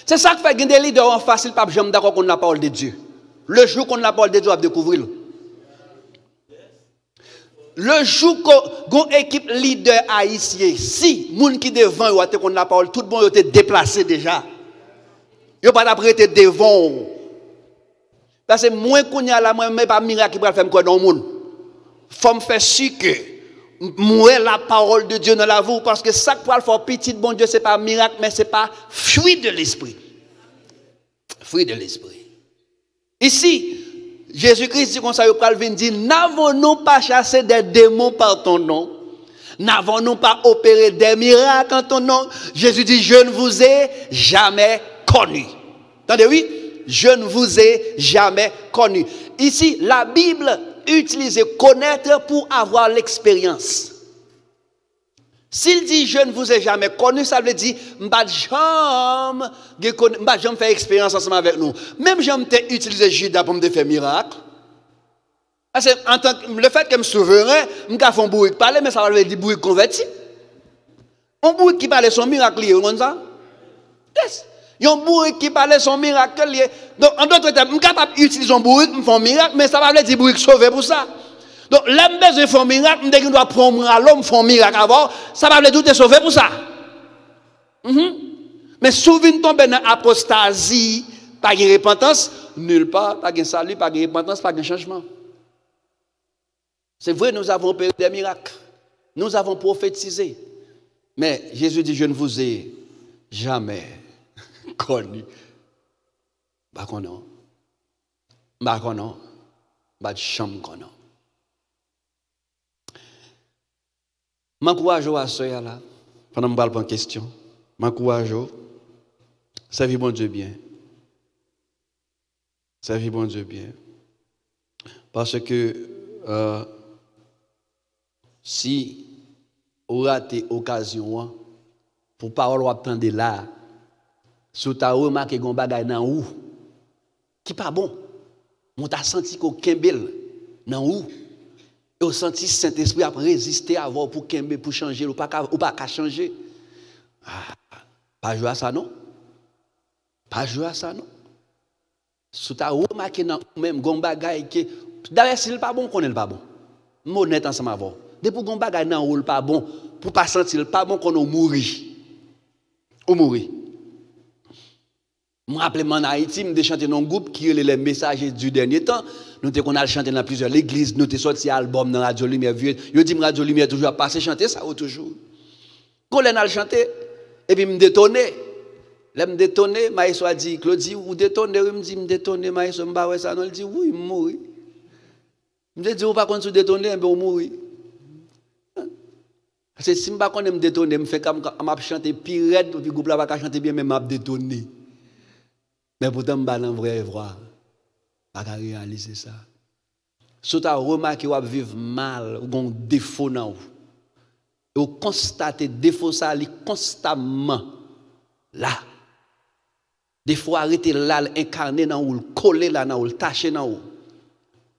A: C'est ça qui fait que des leaders facile, pas jamais d'accord qu'on a la parole de Dieu. Le jour qu'on a la parole de Dieu, on va découvrir. Le jour qu'on équipe leader haïtien, si moun qui devant yo qu'on la parole, tout le monde était déplacé déjà. Yo pas prêté devant. Parce que moins qu'on y a là, moi même pas miracle qui va faire quoi dans le monde. Faut me faire sûr que moi la parole de Dieu dans la vie parce que ça pour faire petit bon Dieu c'est pas miracle mais c'est pas fruit de l'esprit. Fruit de l'esprit. Ici Jésus-Christ dit comme ça, il dit, n'avons-nous pas chassé des démons par ton nom? N'avons-nous pas opéré des miracles en ton nom? Jésus dit, je ne vous ai jamais connu. Attendez, oui? Je ne vous ai jamais connu. Ici, la Bible utilise connaître pour avoir l'expérience. S'il dit, je ne vous ai jamais connu, ça veut dire, je ne vais jamais faire expérience ensemble avec nous. Même je vais utiliser Judas pour me faire miracle. Parce que le fait que je me souverain, je vais faire un bourrique parler, mais ça va dire bourrique converti. Un bourrique qui parle son miracle, lié, on ça? Yes. Il y a un bourrique qui parle son miracle, lié. Donc, en d'autres termes, je suis capable d'utiliser un bourrique pour faire un miracle, mais ça va dire bourrique sauvé pour ça. Donc, l'homme besoin de faire un miracle, je dois prendre à l'homme faire un miracle avant, ça va tout te sauver pour ça. Mais souviens tomber dans l'apostasie, pas de repentance, nulle part, pas de salut, pas de repentance, pas de changement. C'est vrai, nous avons opéré des miracles, nous avons prophétisé. Mais Jésus dit, je ne vous ai jamais connu. Bah, non. Bah, non. Bah, chambre, non. M'encourage à ce là pendant que je parle en question. M'encourage à servir bon Dieu bien. Servir bon Dieu bien. Parce que si vous ratez l'occasion pour parole ou attendre là, si vous avez remarqué qu'on bagaille dans où qui pas bon, on t'a senti qu'on kembel dans où et on senti Saint-Esprit a résisté à avoir pour kembe pour changer ou pas changer. Pas jouer à ça non. Pas jouer à ça non. Si tu as remarqué dans même gon bagaille que d'ailleurs si le pas bon qu'on est pas bon. Honnête ensemble avant. Depuis gon bagaille dans ou pas bon pour pas sentir le pas bon qu'on mourir. Ou mourir. Je me rappelle en Haïti, je chanté dans un groupe qui est les messagers du dernier temps. Nous avons chanté dans plusieurs églises, nous avons sorti un album dans Radio Lumière. Je dis Radio Lumière toujours passer chanter ça ou toujours. Quand on a chanté, et puis me détonner. Là me détonner, Maïso a dit, Claudie, ou détonner, il me dit me détonner, Maïso me ça, il dit oui, mourir. Je dis, on pas qu'on se détonner, on mourir. Parce que si je ne pas me détonner, je fais comme je chante pire, puis le groupe là va chanter bien, mais je détonner. Mais pourtant, je suis dans vraie voix. Je ne peux pas réaliser ça. Si tu as remarqué que vous vivez mal, ou un défaut dans vous, et vous constatez défaut ça constamment là. Des fois, arrêter là, incarner dans vous, coller là dans vous, tacher dans vous.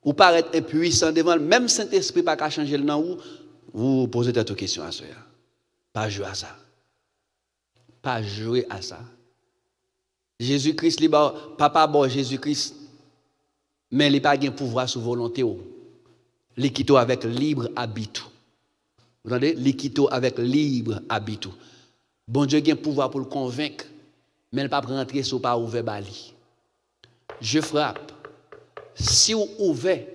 A: Vous paraître impuissant devant le même Saint-Esprit pas qu'à changer dans vous, vous posez cette question à ça. Pas jouer à ça. Pas jouer à ça. Jésus-Christ, papa bon Jésus-Christ, mais il n'a pas de pouvoir sous volonté. L'équito avec libre habit. Vous entendez? L'équito avec libre habit. Bon Dieu a un pouvoir pour le convaincre, mais il ne peut pas rentrer sur pas ouvert bali. Je frappe. Si vous ouvrez,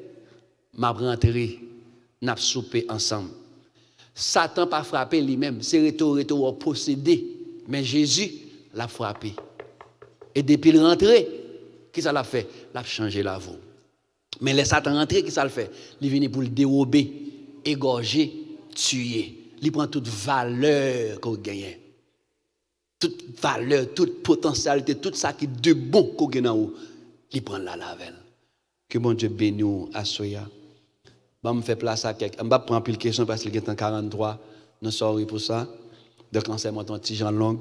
A: m'a rentré, n'a soupé ensemble. Satan pas frappé lui-même, c'est retour possédé, mais Jésus l'a frappé. Et depuis le rentré, qu'est-ce qu'il a fait? Il a changé la voix. Mais les Satan rentré, qu'est-ce qu'il fait? Il vient pour le dérober, égorger, tuer. Il prend toute valeur qu'on gagne. Toute valeur, toute potentialité, tout ça qui est de bon qu'on gagne, il prend la lavelle. Que mon Dieu bénisse à Soya. Je vais faire place à quelqu'un. Je vais prendre une question parce qu'il est en 43. Nous sommes pour ça. Donc, on s'est monté un petit Jean long.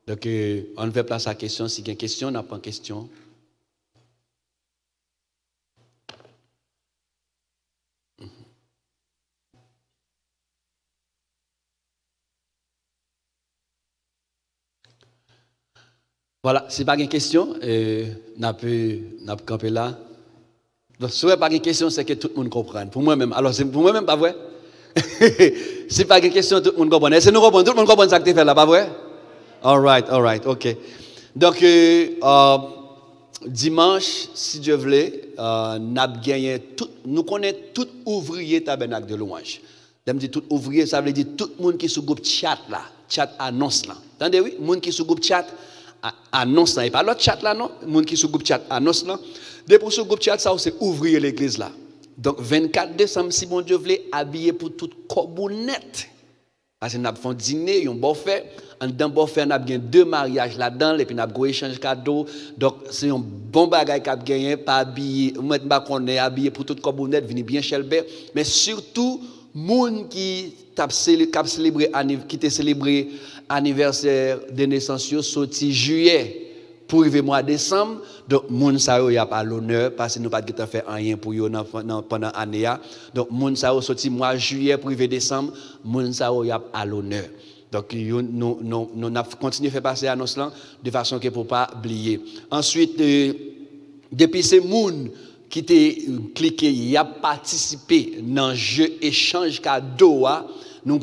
A: Donc, on fait place à la question. Si il y a une question, on n'a pas de question. Voilà, si pas de question, on peut camper là. Donc, si pas de question, c'est que tout le monde comprenne. Pour moi-même, alors c'est pour moi-même, pas vrai? Si pas de question, tout le monde comprend. Est-ce que nous comprenons? Tout le monde comprend ce que tu fais là, pas vrai? All right, ok. Donc, dimanche, si Dieu voulait, nous connaissons tout ouvrier tabernacle de louange. Je me dis tout ouvrier, ça veut dire tout le monde qui est sur le groupe chat là, chat annonce là. Entendez, oui? Le monde qui est sur le groupe chat annonce là. Et pas l'autre chat là, non? Le monde qui est sur le groupe chat annonce là. Depuis ce groupe chat, ça, c'est ouvrier l'église là. Donc, 24 décembre, si mon Dieu voulait, habiller pour toute cobounette. Parce que nous avons fait un dîner, un bon fait. En dedans, bon fait, nous avons deux mariages là-dedans, et puis nous avons échangé cadeaux. Donc, c'est un bon bagage qui a gagné, pas habillé. Moi, je suis habillé pour toute cobounette, venir bien chelbe. Mais surtout, les gens qui ont célébré l'anniversaire de naissance, sorti juillet pour arriver mois décembre. Donc, moun sa yo y a pas l'honneur parce que nous pas de faire rien pour yo pendant l'année. Donc, moun sa yo sorti mois juillet pour arriver décembre, moun sa yo y a à l'honneur. Donc, nous continuons à faire passer annonce là de façon que pour pas oublier. Ensuite, depuis ces moun qui t'ont cliqué, y a participé dans le jeu échange cadeau. Nous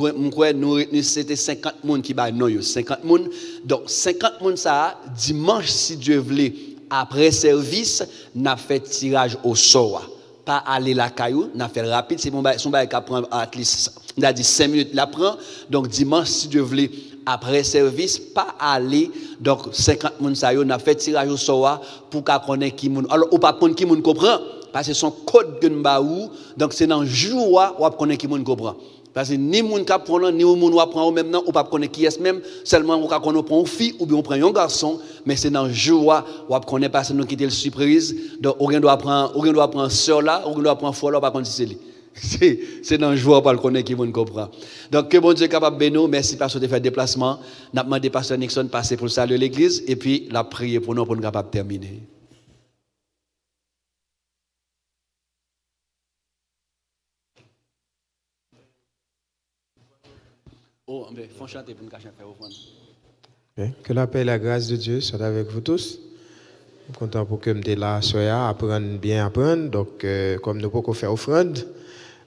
A: c'était 50 personnes qui baillent non 50 personnes. Donc 50 personnes ça dimanche si Dieu voulait après service, n'a fait tirage au sort. Pas aller la caillou, n'a fait rapide, c'est son bail qui prend à least, on a dit 5 minutes la prend. Donc dimanche si Dieu voulait après service, pas aller donc 50 personnes ça n'a fait tirage au sort pour qu'on connaisse qui moun. Alors ou pas prendre qui moun comprend parce que son code que nous baou, donc c'est dans jour ou connaître qui moun comprend. Parce que ni moun ka prend ni moun wa prend même non ou pas connaître qui est même seulement on ka prend une fille ou bien on prend un garçon mais c'est dans joie ou connaître parce que nous quitter le surprise donc on doit prendre sœur là on doit prendre frère là pas connaître c'est dans joie pas le connaître qui moun comprend. Donc que bon Dieu capable bénir, merci pasteur de faire déplacement. N'a demandé pasteur Nixon passer pour saluer l'église et puis la prier pour nous capable terminer. Oh, mais faut chanter pour nous cacher faire offrande.
B: Que la paix et la grâce de Dieu soient avec vous tous. Je suis content pour que je me là, apprendre bien apprendre. Donc, comme nous pouvons faire offrande,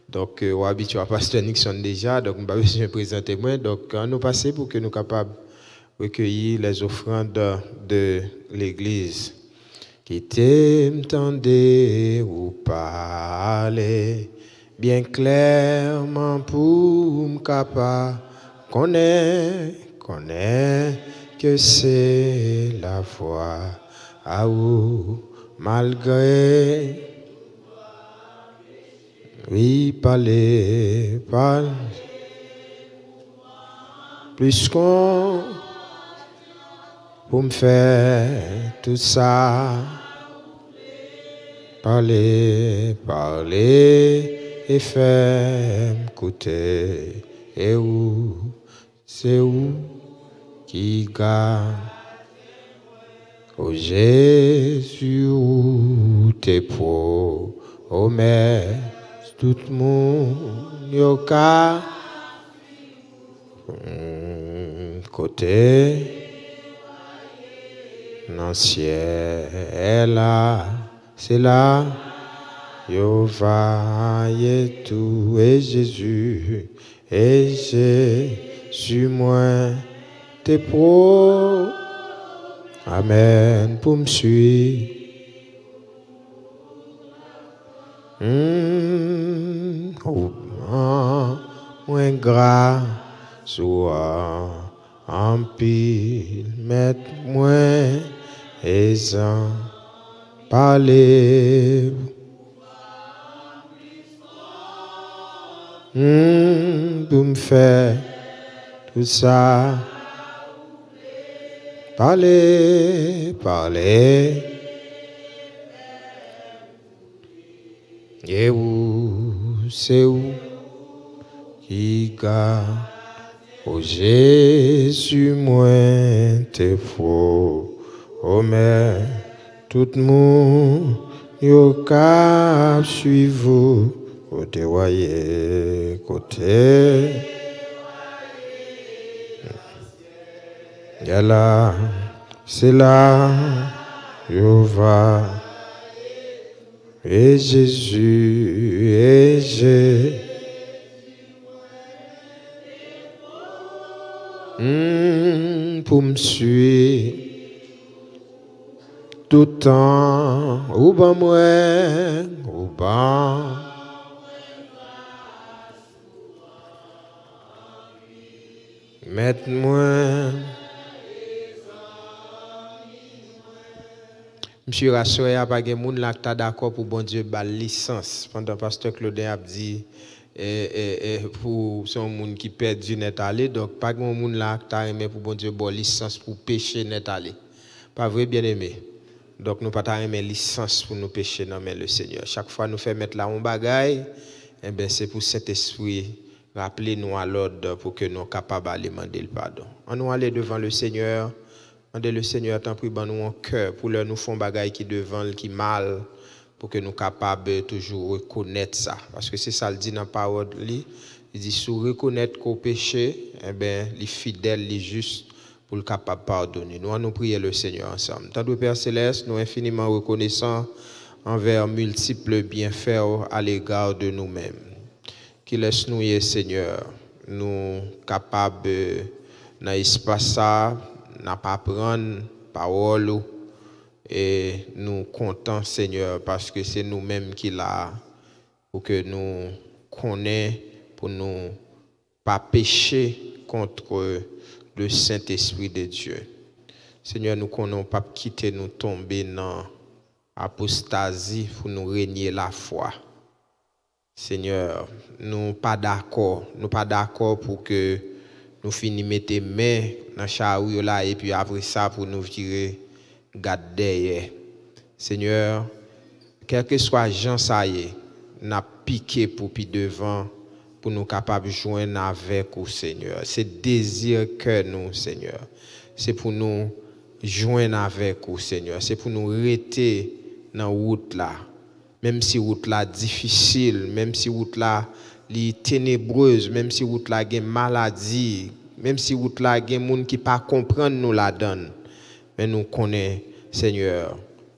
B: donc, on est habitué à pasteur Nixon déjà, donc je ne vais pas besoin de présenter moi. Donc, on nous passer pour que nous soyons capables de recueillir les offrandes de l'église. Qui t'entendez ou parler bien clairement pour me capable. Connais que c'est la foi à où malgré Oui, parler, parler. Plus qu'on pour me faire tout ça. Parler, parler et faire m'écouter. Et où, c'est où qui garde? Oh Jésus, où t'es promesses, tout le monde yoka côté dans le ciel là, c'est là yo vaille tout et Jésus moi t'es pro. Amen pour me suivre. Moins gras soit en pile, mettre moins aisant parler. Pour me faire tout ça. Parler, parler. Et où, c'est où qui garde? Oh Jésus, moi, t'es faux. Oh, mais tout le monde, yo cap suivre vous. Côté, voyez, côté. Et là, c'est là, yo va. Et Jésus, et Jésus. Pour me suivre tout le temps, ou ben moi, ou ben. Mettez-moi. Monsieur Rassoy, il n'y a pas de monde là qui est d'accord pour bon Dieu la licence. Pendant pasteur Claudin a dit pour son monde qui perd du net aller, donc pas de monde là qui a aimé pour bon Dieu la licence pour pécher net aller. Pas vrai bien aimé. Donc nous pas aimer licence pour nous pécher dans le Seigneur. Chaque fois nous fait mettre là un bagaille, eh ben c'est pour cet esprit rappeler nous à l'ordre pour que nous soyons capables d'aller demander le pardon. On nous aller devant le Seigneur. Mandez le Seigneur tant pis nous en cœur pour leur nous font bagaille qui devant qui mal pour que nous capables de toujours reconnaître ça parce que c'est ça le dit dans la parole il dit si vous reconnaître qu'au péché eh ben les fidèles les justes pour le capable pardonner. Nous allons prier le Seigneur ensemble. Tant de Père céleste, nous infiniment reconnaissants envers multiples bienfaits à l'égard de nous-mêmes. Qui laisse nous Seigneur nous capables dans l'espace ça n'a pas prendre parole et nous comptons Seigneur parce que c'est nous-mêmes qui l'a pour que nous connaissons pour nous pas pécher contre le Saint-Esprit de Dieu. Seigneur, nous connaissons pas quitter nous tomber dans apostasie pour nous régner la foi. Seigneur, nous pas d'accord pour que nous finissions mettre les mains dans le chariot là et puis après ça pour nous tirer garde derrière. Seigneur, quel que soit Jean ça y est, n'a piqué pour puis devant pour nous capables de joindre avec vous Seigneur. C'est désir que nous Seigneur. C'est pour nous joindre avec vous Seigneur. C'est pour nous rester dans route là. Même si route là difficile, même si route là li ténébreuse, même si route là gen maladie, même si route là gen moun qui pas comprendre nous la donne. Mais nous connaissons Seigneur,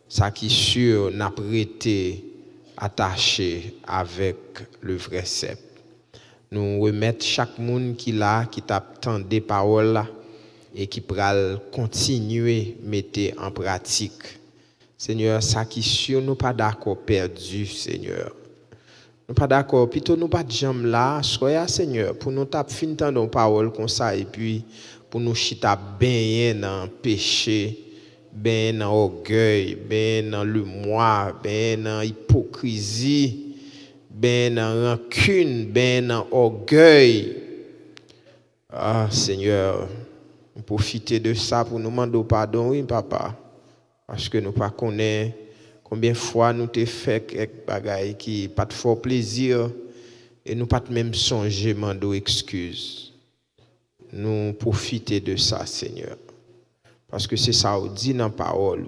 B: ça qui sûr n'a prêté attaché avec le vrai cep. Nous remettre chaque monde qui là qui t'attend des paroles là et qui pral continuer mettre en pratique. Seigneur, ça qui sûr nous pas d'accord perdu Seigneur. Nous pas d'accord, plutôt nous pas de jambes là, soyez Seigneur pour nous taper fin temps nos paroles comme ça et puis pour nous chita bien dans péché, bien dans orgueil, bien dans le moi, bien dans hypocrisie, ben dans rancune, ben dans orgueil. Ah, Seigneur, nous profiter de ça pour nous demander pardon, oui, papa. Parce que nous ne connaissons pas combien de fois nous t'ai fait quelques bagailles qui pas de fort plaisir et nous pas même songer demander excuse. Nous profiter de ça, Seigneur. Parce que c'est ça qu'on dit dans la parole.